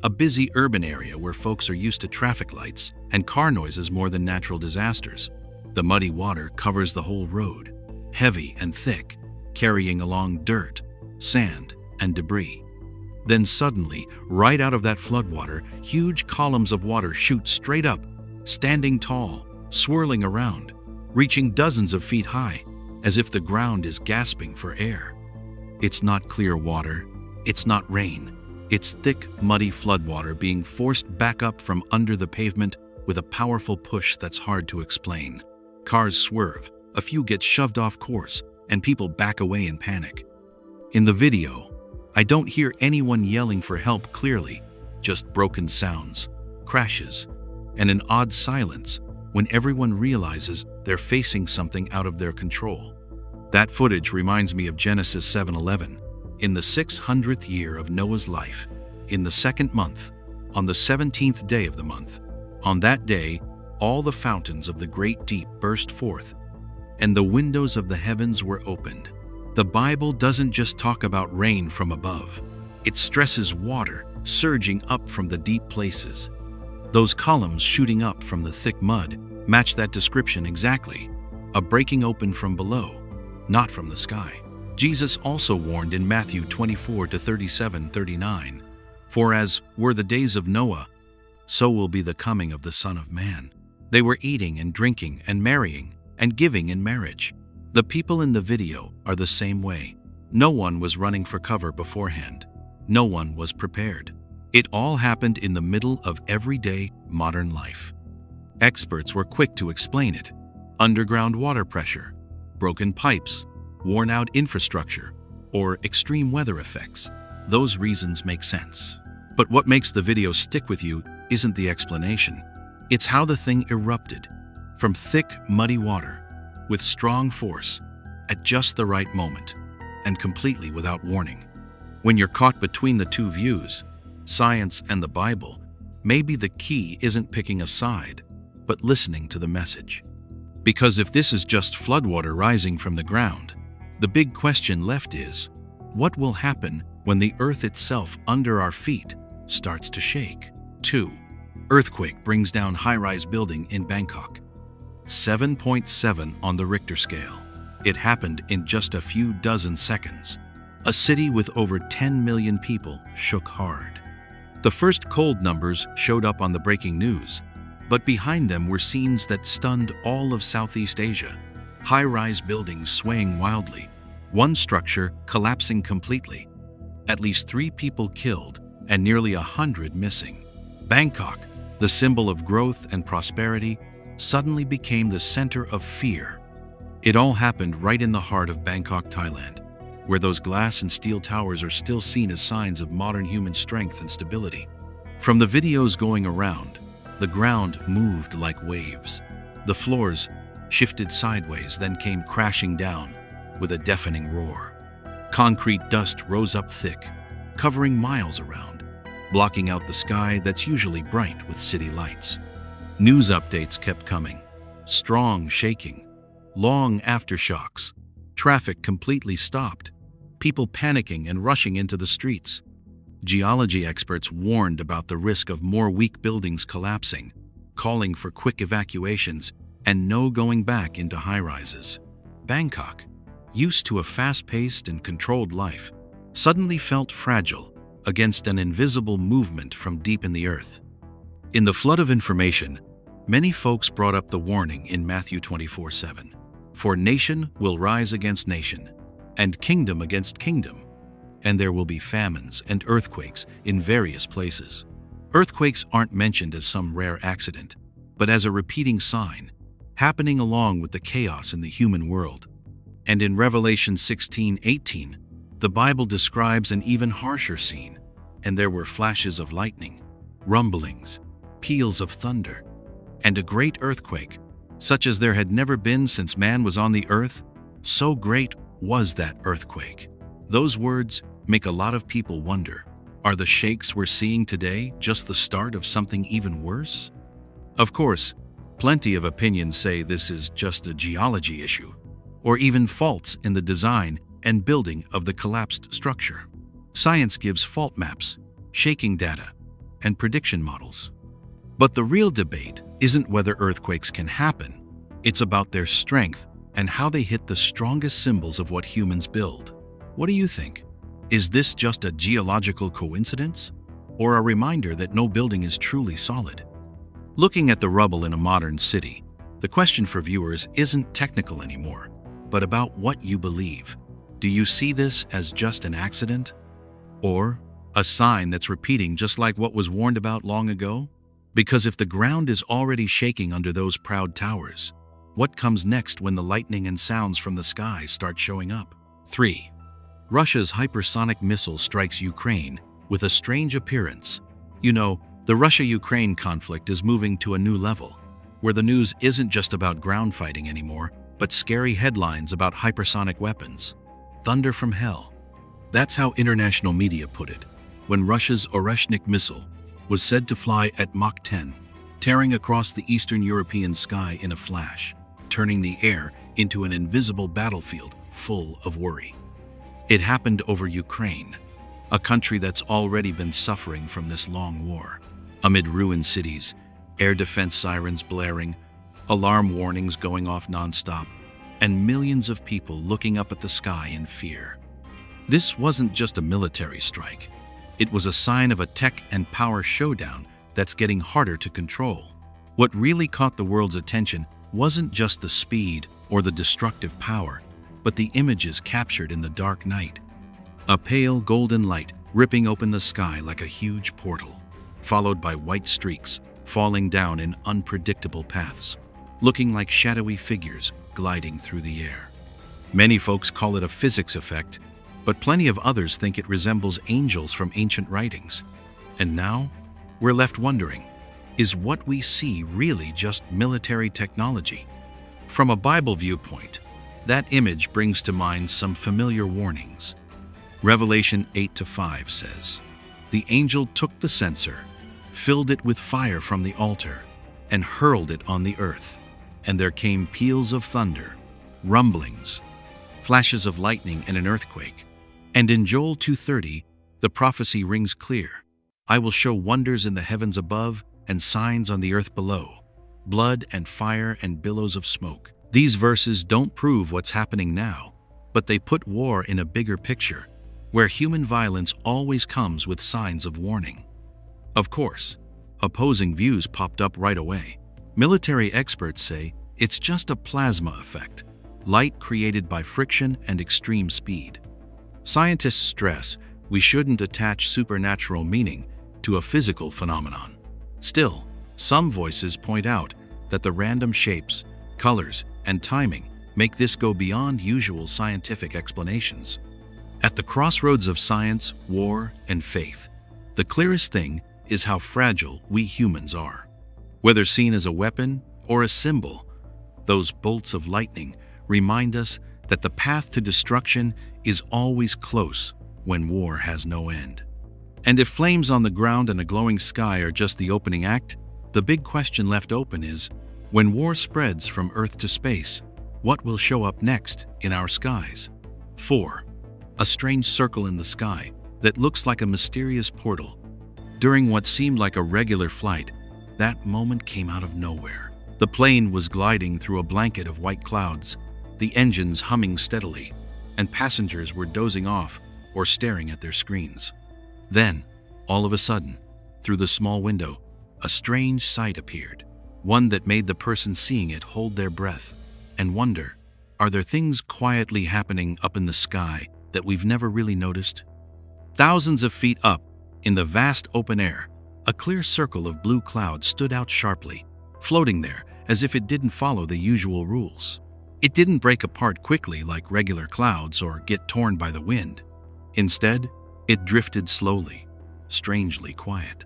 a busy urban area where folks are used to traffic lights and car noises more than natural disasters. The muddy water covers the whole road, heavy and thick, carrying along dirt, sand, and debris. Then suddenly, right out of that floodwater, huge columns of water shoot straight up, standing tall, swirling around, reaching dozens of feet high, as if the ground is gasping for air. It's not clear water, it's not rain, it's thick, muddy floodwater being forced back up from under the pavement with a powerful push that's hard to explain. Cars swerve, a few get shoved off course, and people back away in panic. In the video, I don't hear anyone yelling for help clearly, just broken sounds, crashes, and an odd silence when everyone realizes they're facing something out of their control. That footage reminds me of Genesis 7:11. In the 600th year of Noah's life, in the 2nd month, on the 17th day of the month, on that day, all the fountains of the great deep burst forth, and the windows of the heavens were opened. The Bible doesn't just talk about rain from above. It stresses water surging up from the deep places. Those columns shooting up from the thick mud match that description exactly. A breaking open from below, not from the sky. Jesus also warned in Matthew 24:37-39, "For as were the days of Noah, so will be the coming of the Son of Man. They were eating and drinking and marrying and giving in marriage." The people in the video are the same way. No one was running for cover beforehand. No one was prepared. It all happened in the middle of everyday modern life. Experts were quick to explain it. Underground water pressure, broken pipes, worn-out infrastructure, or extreme weather effects. Those reasons make sense. But what makes the video stick with you isn't the explanation. It's how the thing erupted, from thick, muddy water, with strong force, at just the right moment. and completely without warning. When you're caught between the two views, science and the Bible, maybe the key isn't picking a side, but listening to the message. Because if this is just floodwater rising from the ground, the big question left is, what will happen when the earth itself under our feet starts to shake? 2. Earthquake brings down high-rise building in Bangkok. 7.7 on the Richter scale. It happened in just a few dozen seconds. A city with over 10 million people shook hard. The first cold numbers showed up on the breaking news, but behind them were scenes that stunned all of Southeast Asia. High-rise buildings swaying wildly, one structure collapsing completely. At least 3 people killed and nearly 100 missing. Bangkok, the symbol of growth and prosperity, suddenly became the center of fear. It all happened right in the heart of Bangkok, Thailand, where those glass and steel towers are still seen as signs of modern human strength and stability. From the videos going around, the ground moved like waves. The floors shifted sideways, then came crashing down with a deafening roar. Concrete dust rose up thick, covering miles around, blocking out the sky that's usually bright with city lights. News updates kept coming. Strong shaking, long aftershocks, traffic completely stopped, people panicking and rushing into the streets. Geology experts warned about the risk of more weak buildings collapsing, calling for quick evacuations and no going back into high-rises. Bangkok, used to a fast-paced and controlled life, suddenly felt fragile against an invisible movement from deep in the earth. In the flood of information, many folks brought up the warning in Matthew 24:7. For nation will rise against nation, and kingdom against kingdom, and there will be famines and earthquakes in various places. Earthquakes aren't mentioned as some rare accident, but as a repeating sign, happening along with the chaos in the human world. And in Revelation 16:18, the Bible describes an even harsher scene, and there were flashes of lightning, rumblings, peals of thunder, and a great earthquake, such as there had never been since man was on the earth. So great was that earthquake. Those words make a lot of people wonder, are the shakes we're seeing today just the start of something even worse? Of course, plenty of opinions say this is just a geology issue, or even faults in the design and building of the collapsed structure. Science gives fault maps, shaking data, and prediction models. But the real debate isn't whether earthquakes can happen. It's about their strength and how they hit the strongest symbols of what humans build. What do you think? Is this just a geological coincidence, or a reminder that no building is truly solid? Looking at the rubble in a modern city, the question for viewers isn't technical anymore, but about what you believe. Do you see this as just an accident? Or a sign that's repeating just like what was warned about long ago? Because if the ground is already shaking under those proud towers, what comes next when the lightning and sounds from the sky start showing up? 3. Russia's hypersonic missile strikes Ukraine with a strange appearance. You know, the Russia-Ukraine conflict is moving to a new level, where the news isn't just about ground fighting anymore, but scary headlines about hypersonic weapons. Thunder from hell. That's how international media put it, when Russia's Oreshnik missile was said to fly at Mach 10, tearing across the Eastern European sky in a flash, turning the air into an invisible battlefield full of worry. It happened over Ukraine, a country that's already been suffering from this long war. Amid ruined cities, air defense sirens blaring, alarm warnings going off nonstop, and millions of people looking up at the sky in fear. This wasn't just a military strike. It was a sign of a tech and power showdown that's getting harder to control. What really caught the world's attention wasn't just the speed or the destructive power, but the images captured in the dark night. A pale golden light ripping open the sky like a huge portal, followed by white streaks falling down in unpredictable paths, looking like shadowy figures gliding through the air. Many folks call it a physics effect, but plenty of others think it resembles angels from ancient writings. And now, we're left wondering, is what we see really just military technology? From a Bible viewpoint, That image brings to mind some familiar warnings. Revelation 8:5 says, "The angel took the censer, filled it with fire from the altar, and hurled it on the earth. And there came peals of thunder, rumblings, flashes of lightning, and an earthquake." And in Joel 2:30, the prophecy rings clear. "I will show wonders in the heavens above and signs on the earth below, blood and fire and billows of smoke." These verses don't prove what's happening now, but they put war in a bigger picture, where human violence always comes with signs of warning. Of course, opposing views popped up right away. Military experts say it's just a plasma effect, light created by friction and extreme speed. Scientists stress we shouldn't attach supernatural meaning to a physical phenomenon. Still, some voices point out that the random shapes, colors, and timing make this go beyond usual scientific explanations. At the crossroads of science, war, and faith, the clearest thing is how fragile we humans are. Whether seen as a weapon or a symbol, those bolts of lightning remind us that the path to destruction is always close when war has no end. And if flames on the ground and a glowing sky are just the opening act, the big question left open is, when war spreads from Earth to space, what will show up next in our skies? 4. A strange circle in the sky that looks like a mysterious portal. During what seemed like a regular flight, that moment came out of nowhere. The plane was gliding through a blanket of white clouds, the engines humming steadily, and passengers were dozing off or staring at their screens. Then, all of a sudden, through the small window, a strange sight appeared, one that made the person seeing it hold their breath and wonder, are there things quietly happening up in the sky that we've never really noticed? Thousands of feet up, in the vast open air, a clear circle of blue cloud stood out sharply, floating there as if it didn't follow the usual rules. It didn't break apart quickly like regular clouds or get torn by the wind. Instead, it drifted slowly, strangely quiet.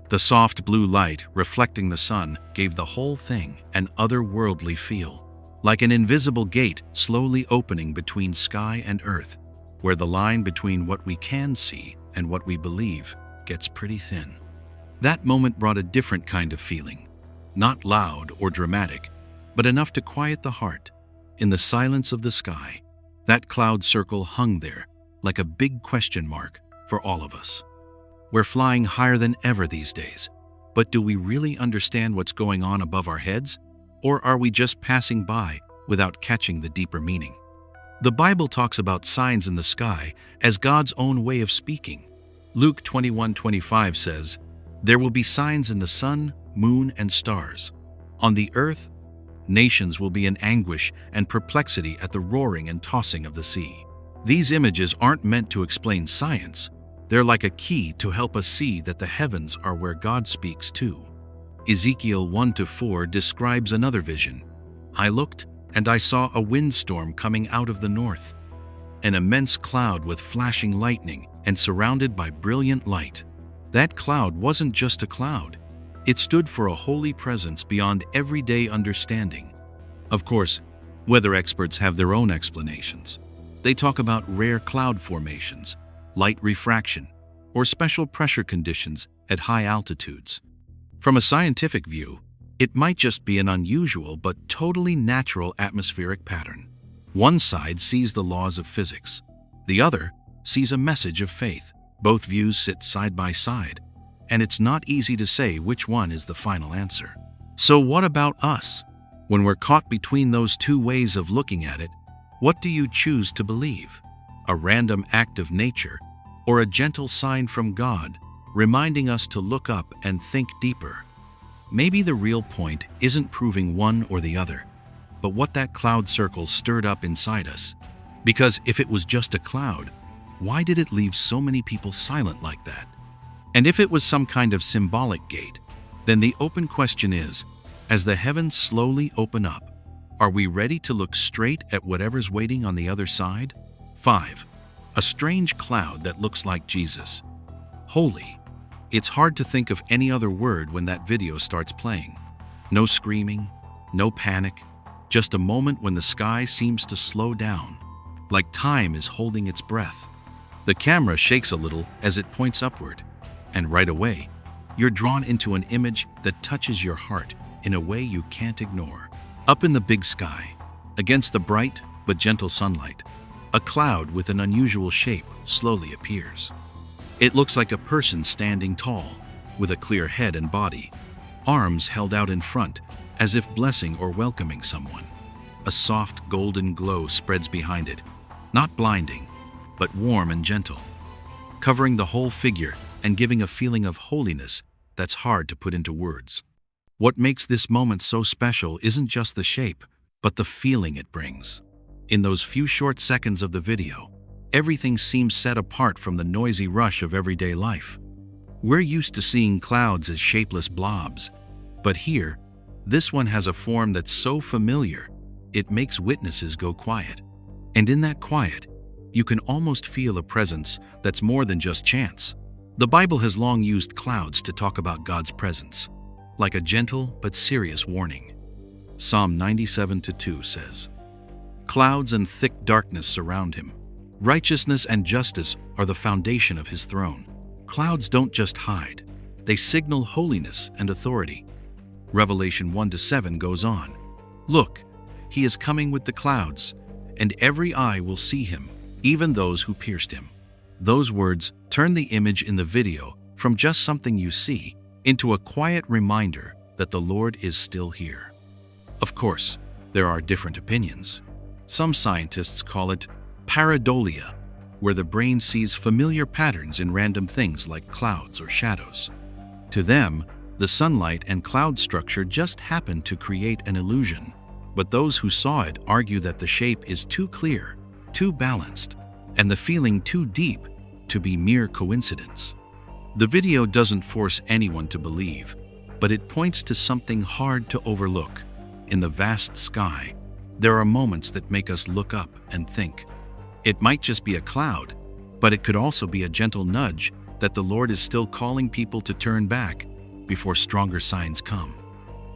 The soft blue light reflecting the sun gave the whole thing an otherworldly feel, like an invisible gate slowly opening between sky and earth, where the line between what we can see and what we believe gets pretty thin. That moment brought a different kind of feeling, not loud or dramatic, but enough to quiet the heart. In the silence of the sky, that cloud circle hung there like a big question mark for all of us. We're flying higher than ever these days, but do we really understand what's going on above our heads? Or are we just passing by without catching the deeper meaning? The Bible talks about signs in the sky as God's own way of speaking. Luke 21:25 says, "There will be signs in the sun, moon, and stars. On the earth, nations will be in anguish and perplexity at the roaring and tossing of the sea." These images aren't meant to explain science. They're like a key to help us see that the heavens are where God speaks too. Ezekiel 1-4 describes another vision. "I looked, and I saw a windstorm coming out of the north, an immense cloud with flashing lightning and surrounded by brilliant light." That cloud wasn't just a cloud. It stood for a holy presence beyond everyday understanding. Of course, weather experts have their own explanations. They talk about rare cloud formations, light refraction, or special pressure conditions at high altitudes. From a scientific view, it might just be an unusual but totally natural atmospheric pattern. One side sees the laws of physics. The other sees a message of faith. Both views sit side by side, and it's not easy to say which one is the final answer. So what about us? When we're caught between those two ways of looking at it, what do you choose to believe? A random act of nature, or a gentle sign from God, reminding us to look up and think deeper? Maybe the real point isn't proving one or the other, but what that cloud circle stirred up inside us. Because if it was just a cloud, why did it leave so many people silent like that? And if it was some kind of symbolic gate, then the open question is, as the heavens slowly open up, are we ready to look straight at whatever's waiting on the other side? 5. A strange cloud that looks like Jesus. Holy. It's hard to think of any other word when that video starts playing. No screaming, no panic, just a moment when the sky seems to slow down, like time is holding its breath. The camera shakes a little as it points upward, and right away, you're drawn into an image that touches your heart in a way you can't ignore. Up in the big sky, against the bright but gentle sunlight, a cloud with an unusual shape slowly appears. It looks like a person standing tall, with a clear head and body, arms held out in front, as if blessing or welcoming someone. A soft golden glow spreads behind it, not blinding, but warm and gentle, covering the whole figure and giving a feeling of holiness that's hard to put into words. What makes this moment so special isn't just the shape, but the feeling it brings. In those few short seconds of the video, everything seems set apart from the noisy rush of everyday life. We're used to seeing clouds as shapeless blobs, but here, this one has a form that's so familiar, it makes witnesses go quiet. And in that quiet, you can almost feel a presence that's more than just chance. The Bible has long used clouds to talk about God's presence, like a gentle but serious warning. Psalm 97:2 says, "Clouds and thick darkness surround him. Righteousness and justice are the foundation of his throne." Clouds don't just hide, they signal holiness and authority. Revelation 1-7 goes on, "Look, he is coming with the clouds, and every eye will see him, even those who pierced him." Those words turn the image in the video from just something you see into a quiet reminder that the Lord is still here. Of course, there are different opinions. Some scientists call it pareidolia, where the brain sees familiar patterns in random things like clouds or shadows. To them, the sunlight and cloud structure just happened to create an illusion. But those who saw it argue that the shape is too clear, too balanced, and the feeling too deep to be mere coincidence. The video doesn't force anyone to believe, but it points to something hard to overlook. In the vast sky, there are moments that make us look up and think. It might just be a cloud, but it could also be a gentle nudge that the Lord is still calling people to turn back before stronger signs come.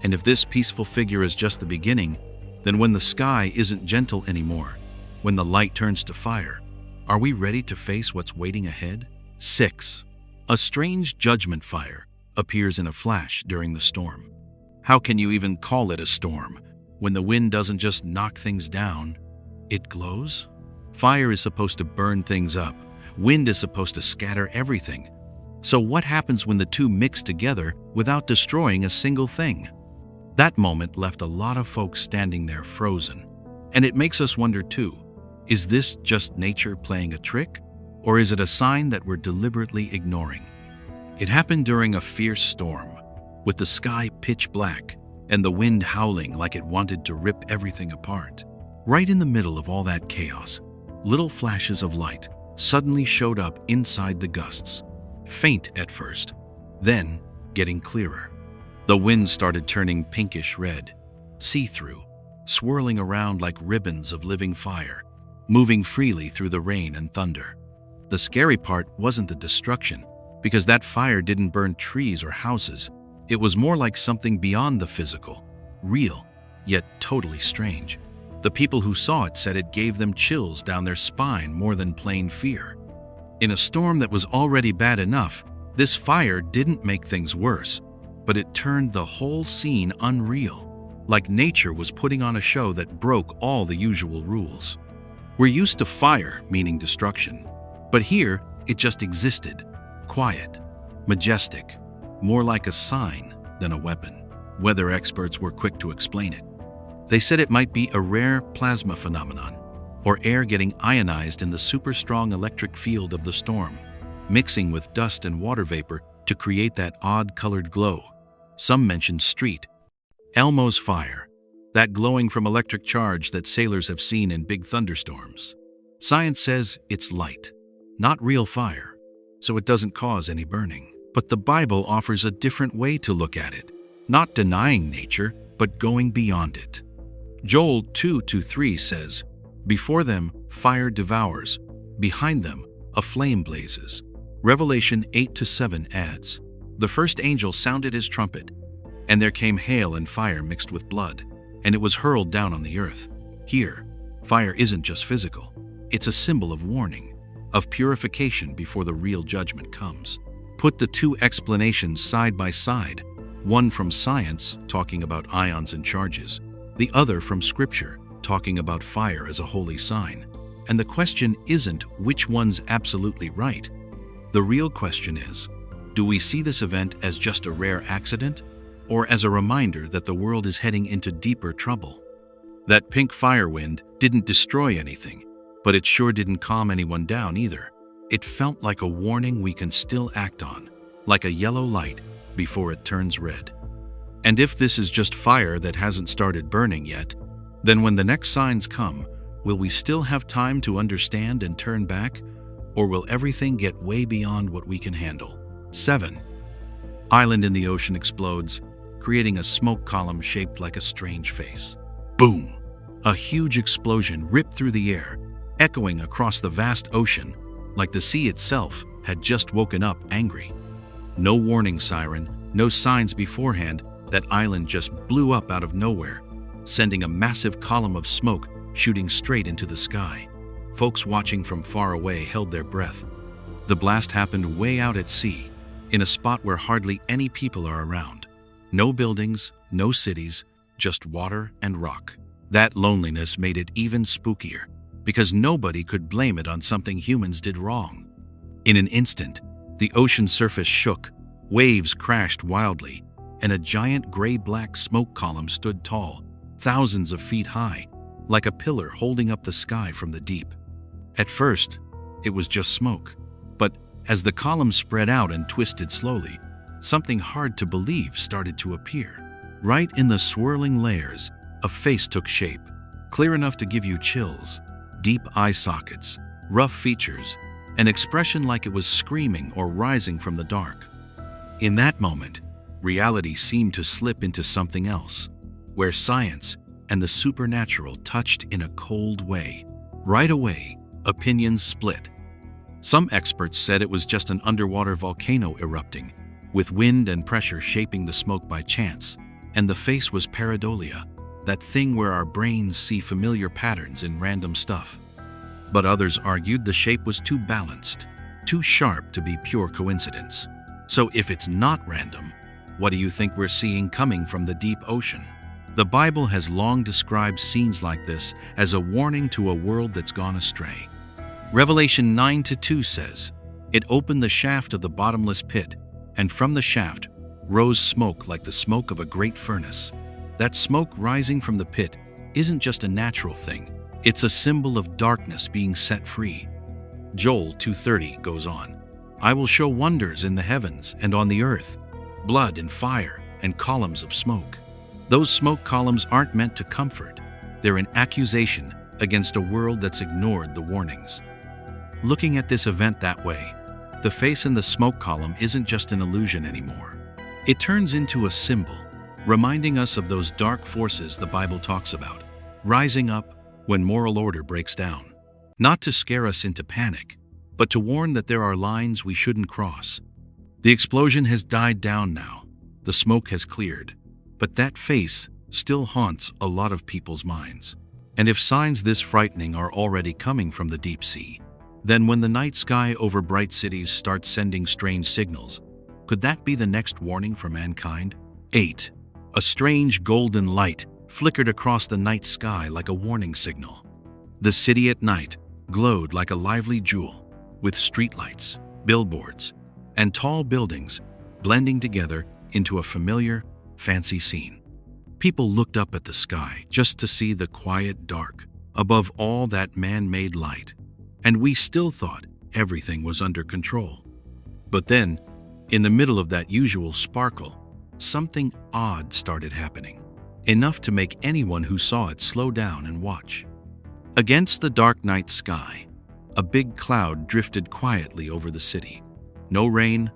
And if this peaceful figure is just the beginning, then when the sky isn't gentle anymore, when the light turns to fire, are we ready to face what's waiting ahead? 6. A strange judgment fire appears in a flash during the storm. How can you even call it a storm when the wind doesn't just knock things down? It glows? Fire is supposed to burn things up. Wind is supposed to scatter everything. So what happens when the two mix together without destroying a single thing? That moment left a lot of folks standing there frozen. And it makes us wonder too, is this just nature playing a trick? Or is it a sign that we're deliberately ignoring? It happened during a fierce storm, with the sky pitch black and the wind howling like it wanted to rip everything apart. Right in the middle of all that chaos, little flashes of light suddenly showed up inside the gusts, faint at first, then getting clearer. The wind started turning pinkish red, see-through, swirling around like ribbons of living fire, moving freely through the rain and thunder. The scary part wasn't the destruction, because that fire didn't burn trees or houses. It was more like something beyond the physical, real, yet totally strange. The people who saw it said it gave them chills down their spine more than plain fear. In a storm that was already bad enough, this fire didn't make things worse, but it turned the whole scene unreal, like nature was putting on a show that broke all the usual rules. We're used to fire meaning destruction, but here it just existed, quiet, majestic, more like a sign than a weapon. Weather experts were quick to explain it. They said it might be a rare plasma phenomenon, or air getting ionized in the super strong electric field of the storm, mixing with dust and water vapor to create that odd colored glow. Some mentioned street Elmo's fire, that glowing from electric charge that sailors have seen in big thunderstorms. Science says it's light, not real fire, so it doesn't cause any burning. But the Bible offers a different way to look at it, not denying nature, but going beyond it. Joel 2:3 says, "Before them fire devours, behind them a flame blazes." Revelation 8:7 adds, "The first angel sounded his trumpet, and there came hail and fire mixed with blood, and it was hurled down on the earth. Here, fire isn't just physical. It's a symbol of warning, of purification before the real judgment comes. Put the two explanations side by side, one from science, talking about ions and charges, the other from Scripture, talking about fire as a holy sign. And the question isn't which one's absolutely right. The real question is, do we see this event as just a rare accident, or as a reminder that the world is heading into deeper trouble? That pink fire wind didn't destroy anything, but it sure didn't calm anyone down either. It felt like a warning we can still act on, like a yellow light before it turns red. And if this is just fire that hasn't started burning yet, then when the next signs come, will we still have time to understand and turn back, or will everything get way beyond what we can handle? 7. Island in the ocean explodes, creating a smoke column shaped like a strange face. Boom! A huge explosion ripped through the air, echoing across the vast ocean, like the sea itself had just woken up angry. No warning siren, no signs beforehand. That island just blew up out of nowhere, sending a massive column of smoke shooting straight into the sky. Folks watching from far away held their breath. The blast happened way out at sea, in a spot where hardly any people are around. No buildings, no cities, just water and rock. That loneliness made it even spookier, because nobody could blame it on something humans did wrong. In an instant, the ocean surface shook, waves crashed wildly, and a giant gray-black smoke column stood tall, thousands of feet high, like a pillar holding up the sky from the deep. At first, it was just smoke, but as the column spread out and twisted slowly, something hard to believe started to appear. Right in the swirling layers, a face took shape, clear enough to give you chills, deep eye sockets, rough features, an expression like it was screaming or rising from the dark. In that moment, reality seemed to slip into something else, where science and the supernatural touched in a cold way. Right away, opinions split. Some experts said it was just an underwater volcano erupting, with wind and pressure shaping the smoke by chance, and the face was pareidolia, that thing where our brains see familiar patterns in random stuff. But others argued the shape was too balanced, too sharp to be pure coincidence. So if it's not random, what do you think we're seeing coming from the deep ocean? The Bible has long described scenes like this as a warning to a world that's gone astray. Revelation 9:2 says, "It opened the shaft of the bottomless pit, and from the shaft rose smoke like the smoke of a great furnace." That smoke rising from the pit isn't just a natural thing. It's a symbol of darkness being set free. Joel 2:30 goes on, "I will show wonders in the heavens and on the earth, blood and fire and columns of smoke." Those smoke columns aren't meant to comfort. They're an accusation against a world that's ignored the warnings. Looking at this event that way, the face in the smoke column isn't just an illusion anymore. It turns into a symbol, reminding us of those dark forces the Bible talks about, rising up when moral order breaks down. Not to scare us into panic, but to warn that there are lines we shouldn't cross. The explosion has died down now. The smoke has cleared. But that face still haunts a lot of people's minds. And if signs this frightening are already coming from the deep sea, then when the night sky over bright cities starts sending strange signals, could that be the next warning for mankind? 8. A strange golden light flickered across the night sky like a warning signal. The city at night glowed like a lively jewel, with streetlights, billboards, and tall buildings blending together into a familiar, fancy scene. People looked up at the sky just to see the quiet dark above all that man-made light, and we still thought everything was under control. But then, in the middle of that usual sparkle, something odd started happening, enough to make anyone who saw it slow down and watch. Against the dark night sky, a big cloud drifted quietly over the city. No rain,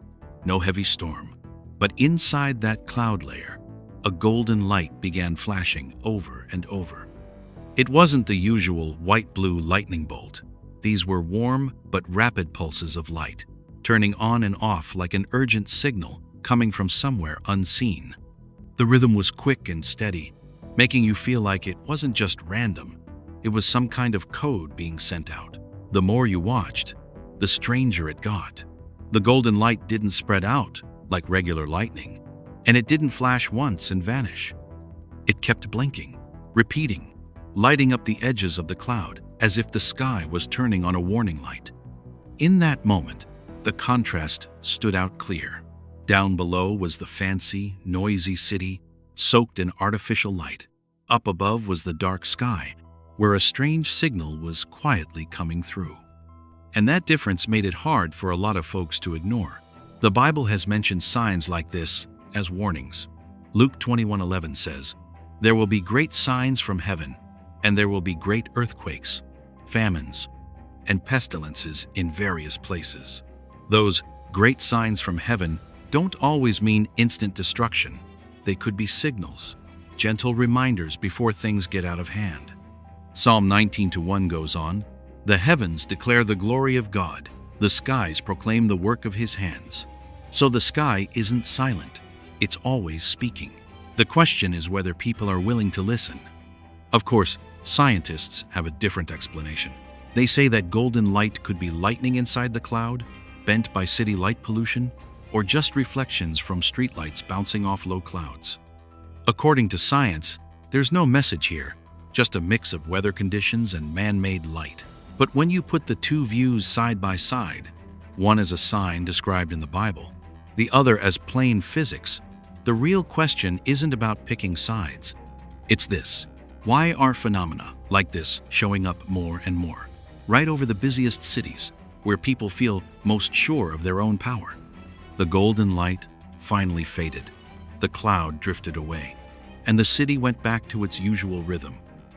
no heavy storm. But inside that cloud layer, a golden light began flashing over and over. It wasn't the usual white-blue lightning bolt. These were warm but rapid pulses of light, turning on and off like an urgent signal coming from somewhere unseen. The rhythm was quick and steady, making you feel like it wasn't just random, it was some kind of code being sent out. The more you watched, the stranger it got. The golden light didn't spread out like regular lightning, and it didn't flash once and vanish. It kept blinking, repeating, lighting up the edges of the cloud as if the sky was turning on a warning light. In that moment, the contrast stood out clear. Down below was the fancy, noisy city, soaked in artificial light. Up above was the dark sky, where a strange signal was quietly coming through. And that difference made it hard for a lot of folks to ignore. The Bible has mentioned signs like this as warnings. Luke 21:11 says, "There will be great signs from heaven, and there will be great earthquakes, famines, and pestilences in various places." Those great signs from heaven don't always mean instant destruction. They could be signals, gentle reminders before things get out of hand. Psalm 19:1 goes on, "The heavens declare the glory of God. The skies proclaim the work of his hands." So the sky isn't silent. It's always speaking. The question is whether people are willing to listen. Of course, scientists have a different explanation. They say that golden light could be lightning inside the cloud, bent by city light pollution, or just reflections from streetlights bouncing off low clouds. According to science, there's no message here, just a mix of weather conditions and man-made light. But when you put the two views side by side, one as a sign described in the Bible, the other as plain physics, the real question isn't about picking sides. It's this: why are phenomena like this showing up more and more, right over the busiest cities, where people feel most sure of their own power? The golden light finally faded, the cloud drifted away, and the city went back to its usual rhythm.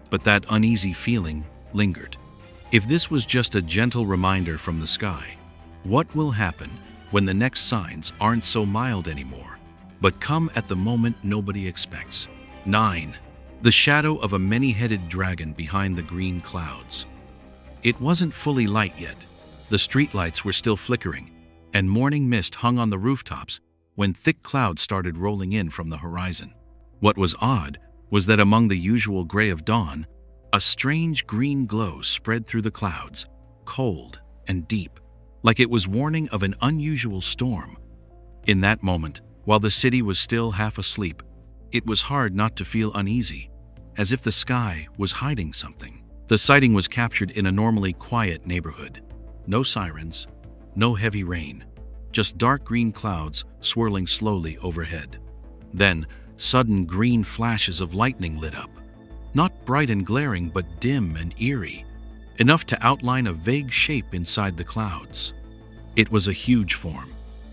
But that uneasy feeling lingered. If this was just a gentle reminder from the sky, what will happen when the next signs aren't so mild anymore, but come at the moment nobody expects? 9. The shadow of a many-headed dragon behind the green clouds. It wasn't fully light yet. The streetlights were still flickering, and morning mist hung on the rooftops when thick clouds started rolling in from the horizon. What was odd was that among the usual gray of dawn, a strange green glow spread through the clouds, cold and deep, like it was warning of an unusual storm. In that moment, while the city was still half asleep, it was hard not to feel uneasy, as if the sky was hiding something. The sighting was captured in a normally quiet neighborhood. No sirens, no heavy rain, just dark green clouds swirling slowly overhead. Then, sudden green flashes of lightning lit up. Not bright and glaring, but dim and eerie, enough to outline a vague shape inside the clouds. It was a huge form,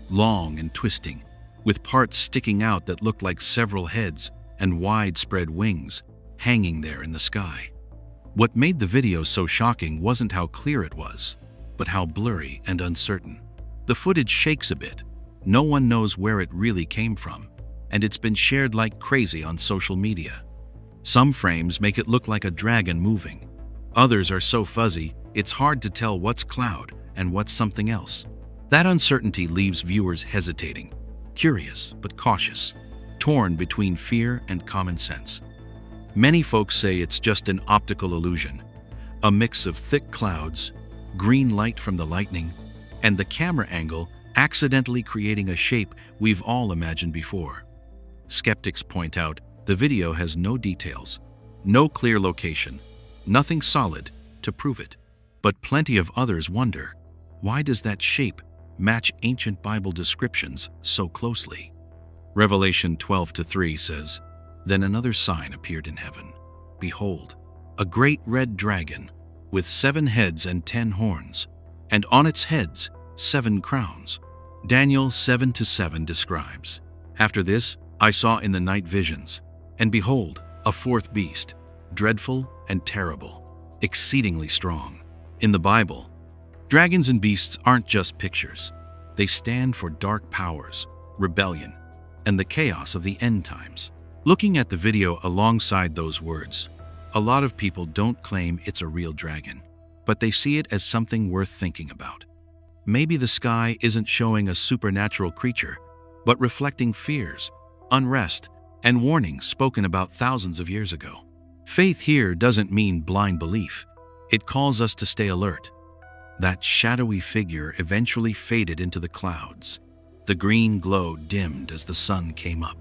long and twisting, with parts sticking out that looked like several heads and widespread wings hanging there in the sky. What made the video so shocking wasn't how clear it was, but how blurry and uncertain. The footage shakes a bit. No one knows where it really came from, and it's been shared like crazy on social media. Some frames make it look like a dragon moving. Others are so fuzzy, it's hard to tell what's cloud and what's something else. That uncertainty leaves viewers hesitating, curious but cautious, torn between fear and common sense. Many folks say it's just an optical illusion, a mix of thick clouds, green light from the lightning, and the camera angle accidentally creating a shape we've all imagined before. Skeptics point out the video has no details, no clear location, nothing solid to prove it. But plenty of others wonder, why does that shape match ancient Bible descriptions so closely? Revelation 12:3 says, "Then another sign appeared in heaven. Behold, a great red dragon with 7 heads and 10 horns, and on its heads 7 crowns." Daniel 7:7 describes, "After this I saw in the night visions, and behold, a fourth beast, dreadful and terrible, exceedingly strong." In the Bible, dragons and beasts aren't just pictures. They stand for dark powers, rebellion, and the chaos of the end times. Looking at the video alongside those words, a lot of people don't claim it's a real dragon, but they see it as something worth thinking about. Maybe the sky isn't showing a supernatural creature, but reflecting fears, unrest, and warnings spoken about thousands of years ago. Faith here doesn't mean blind belief. It calls us to stay alert. That shadowy figure eventually faded into the clouds. The green glow dimmed as the sun came up.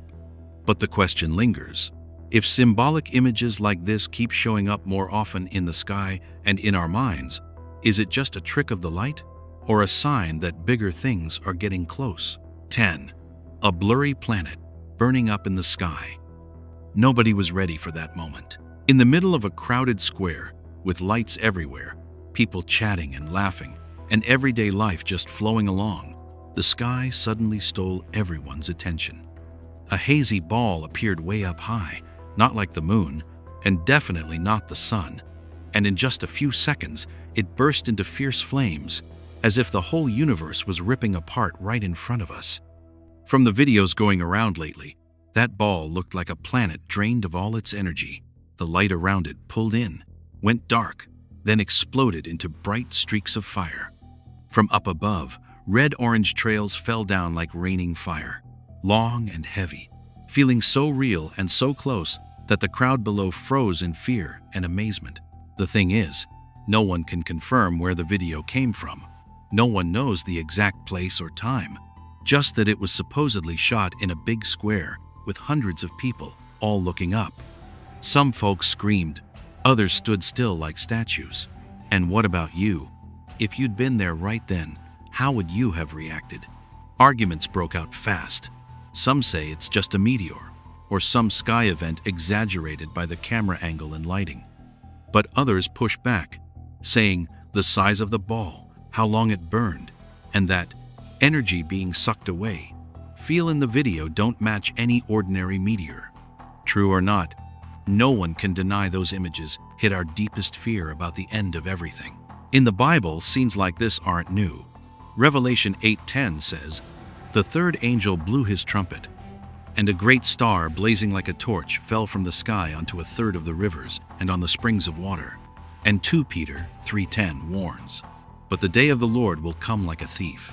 But the question lingers. If symbolic images like this keep showing up more often in the sky and in our minds, is it just a trick of the light or a sign that bigger things are getting close? 10. A blurry planet burning up in the sky. Nobody was ready for that moment. In the middle of a crowded square, with lights everywhere, people chatting and laughing, and everyday life just flowing along, the sky suddenly stole everyone's attention. A hazy ball appeared way up high, not like the moon, and definitely not the sun, and in just a few seconds, it burst into fierce flames, as if the whole universe was ripping apart right in front of us. From the videos going around lately, that ball looked like a planet drained of all its energy. The light around it pulled in, went dark, then exploded into bright streaks of fire. From up above, red-orange trails fell down like raining fire, long and heavy, feeling so real and so close that the crowd below froze in fear and amazement. The thing is, no one can confirm where the video came from. No one knows the exact place or time, just that it was supposedly shot in a big square with hundreds of people all looking up. Some folks screamed, others stood still like statues. And what about you? If you'd been there right then, how would you have reacted? Arguments broke out fast. Some say it's just a meteor, or some sky event exaggerated by the camera angle and lighting. But others pushed back, saying the size of the ball, how long it burned, and that energy being sucked away, feel in the video don't match any ordinary meteor. True or not, no one can deny those images hit our deepest fear about the end of everything. In the Bible, scenes like this aren't new. Revelation 8:10 says, "The third angel blew his trumpet, and a great star blazing like a torch fell from the sky onto a third of the rivers and on the springs of water." And 2 Peter 3:10 warns, "But the day of the Lord will come like a thief.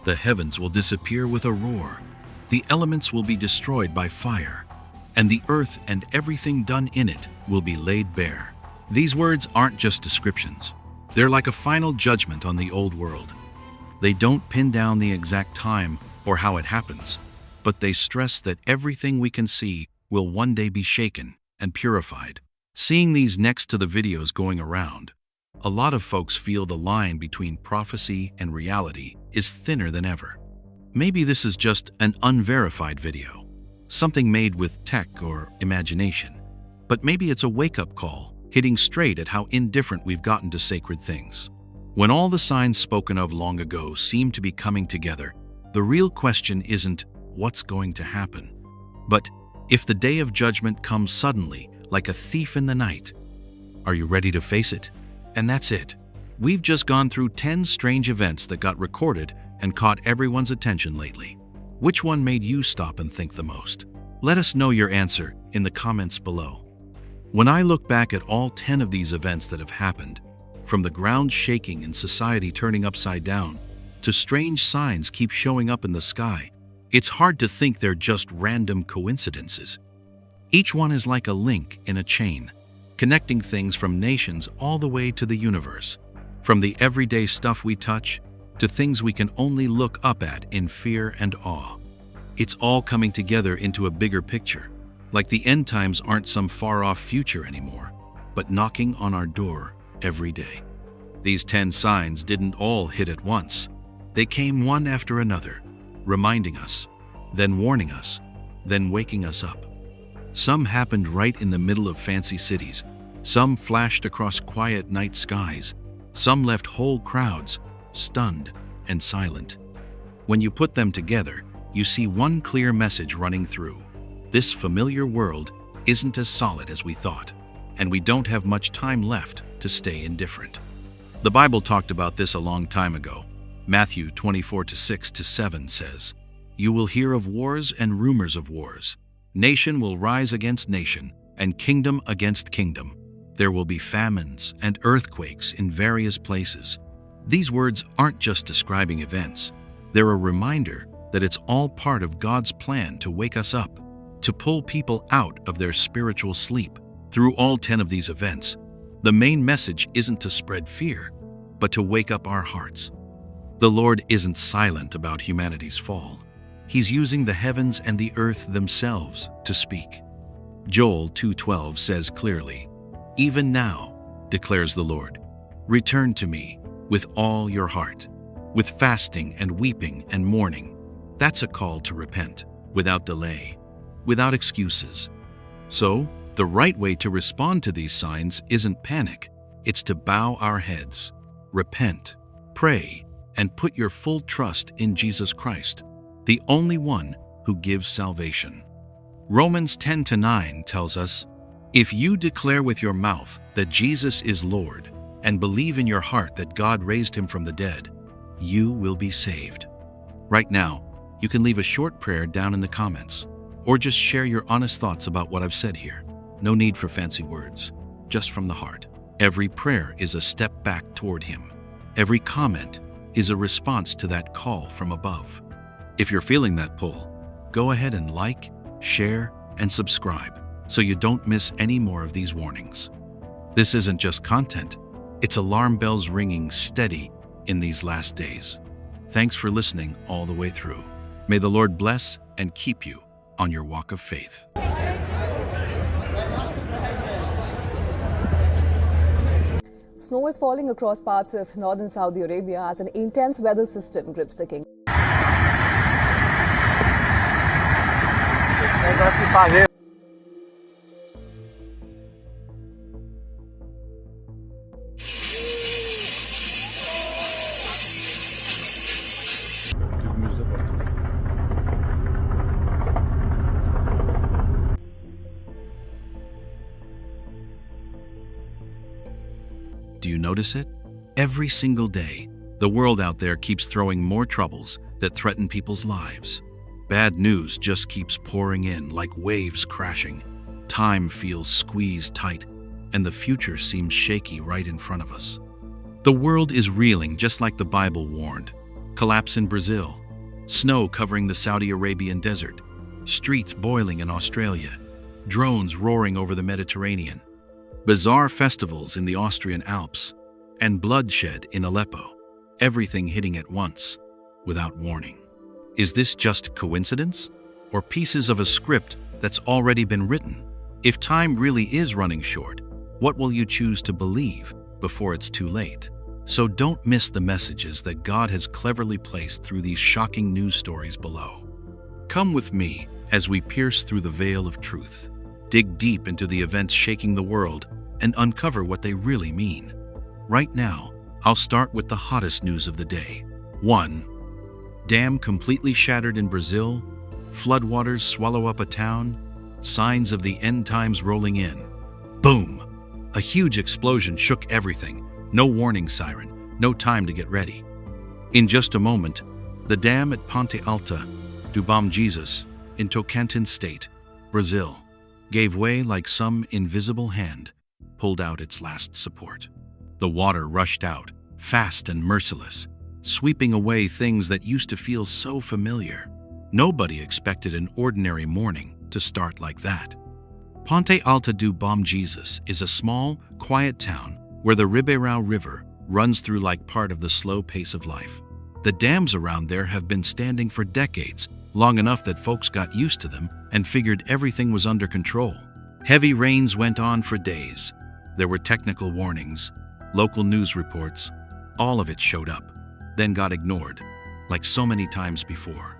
The heavens will disappear with a roar, the elements will be destroyed by fire, and the earth and everything done in it will be laid bare." These words aren't just descriptions. They're like a final judgment on the old world. They don't pin down the exact time or how it happens, but they stress that everything we can see will one day be shaken and purified. Seeing these next to the videos going around, a lot of folks feel the line between prophecy and reality is thinner than ever. Maybe this is just an unverified video, something made with tech or imagination, but maybe it's a wake-up call, hitting straight at how indifferent we've gotten to sacred things. When all the signs spoken of long ago seem to be coming together, the real question isn't what's going to happen, but if the day of judgment comes suddenly, like a thief in the night, are you ready to face it? And that's it. We've just gone through 10 strange events that got recorded and caught everyone's attention lately. Which one made you stop and think the most? Let us know your answer in the comments below. When I look back at all 10 of these events that have happened, from the ground shaking and society turning upside down, to strange signs keep showing up in the sky, it's hard to think they're just random coincidences. Each one is like a link in a chain, connecting things from nations all the way to the universe, from the everyday stuff we touch to things we can only look up at in fear and awe. It's all coming together into a bigger picture, like the end times aren't some far-off future anymore, but knocking on our door every day. These 10 signs didn't all hit at once. They came one after another, reminding us, then warning us, then waking us up. Some happened right in the middle of fancy cities. Some flashed across quiet night skies. Some left whole crowds stunned and silent. When you put them together, you see one clear message running through. This familiar world isn't as solid as we thought, and we don't have much time left to stay indifferent. The Bible talked about this a long time ago. Matthew 24:6-7 says, "You will hear of wars and rumors of wars. Nation will rise against nation, and kingdom against kingdom. There will be famines and earthquakes in various places." These words aren't just describing events. They're a reminder that it's all part of God's plan to wake us up. to pull people out of their spiritual sleep. Through all 10 of these events, the main message isn't to spread fear, but to wake up our hearts. The Lord isn't silent about humanity's fall. He's using the heavens and the earth themselves to speak. Joel 2:12 says clearly, "Even now, declares the Lord, return to me with all your heart, with fasting and weeping and mourning." That's a call to repent, without delay, without excuses. So, the right way to respond to these signs isn't panic, it's to bow our heads, repent, pray, and put your full trust in Jesus Christ, the only one who gives salvation. Romans 10:9 tells us, "If you declare with your mouth that Jesus is Lord and believe in your heart that God raised him from the dead, you will be saved." Right now, you can leave a short prayer down in the comments, or just share your honest thoughts about what I've said here. No need for fancy words, just from the heart. Every prayer is a step back toward him. Every comment is a response to that call from above. If you're feeling that pull, go ahead and like, share, and subscribe so you don't miss any more of these warnings. This isn't just content, it's alarm bells ringing steady in these last days. Thanks for listening all the way through. May the Lord bless and keep you on your walk of faith. Snow is falling across parts of northern Saudi Arabia as an intense weather system grips the kingdom. Do you notice it? Every single day, the world out there keeps throwing more troubles that threaten people's lives. Bad news just keeps pouring in like waves crashing. Time feels squeezed tight, and the future seems shaky right in front of us. The world is reeling just like the Bible warned. Collapse in Brazil, snow covering the Saudi Arabian desert, streets boiling in Australia, drones roaring over the Mediterranean, bizarre festivals in the Austrian Alps, and bloodshed in Aleppo, everything hitting at once, without warning. Is this just coincidence, or pieces of a script that's already been written? If time really is running short, what will you choose to believe before it's too late? So don't miss the messages that God has cleverly placed through these shocking news stories below. Come with me as we pierce through the veil of truth, dig deep into the events shaking the world, and uncover what they really mean. Right now, I'll start with the hottest news of the day. 1. Dam completely shattered in Brazil, floodwaters swallow up a town, signs of the end times rolling in. Boom! A huge explosion shook everything, no warning siren, no time to get ready. In just a moment, the dam at Ponte Alta do Bom Jesus in Tocantins State, Brazil, gave way like some invisible hand pulled out its last support. The water rushed out, fast and merciless, sweeping away things that used to feel so familiar. Nobody expected an ordinary morning to start like that. Ponte Alta do Bom Jesus is a small, quiet town where the Ribeirão River runs through like part of the slow pace of life. The dams around there have been standing for decades, long enough that folks got used to them and figured everything was under control. Heavy rains went on for days. There were technical warnings, local news reports, all of it showed up, then got ignored, like so many times before.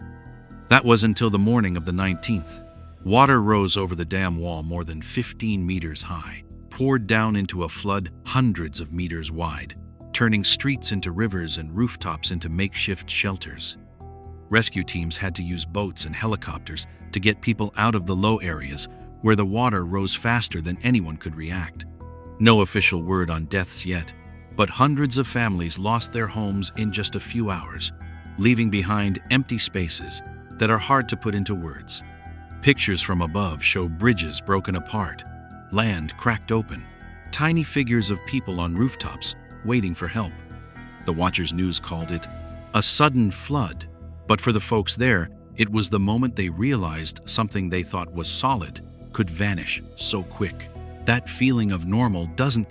That was until the morning of the 19th. Water rose over the dam wall more than 15 meters high, poured down into a flood hundreds of meters wide, turning streets into rivers and rooftops into makeshift shelters. Rescue teams had to use boats and helicopters to get people out of the low areas where the water rose faster than anyone could react. No official word on deaths yet, but hundreds of families lost their homes in just a few hours, leaving behind empty spaces that are hard to put into words. Pictures from above show bridges broken apart, land cracked open, tiny figures of people on rooftops waiting for help. The Watchers News called it a sudden flood, but for the folks there, It was the moment they realized something they thought was solid could vanish so quick. That feeling of normal doesn't come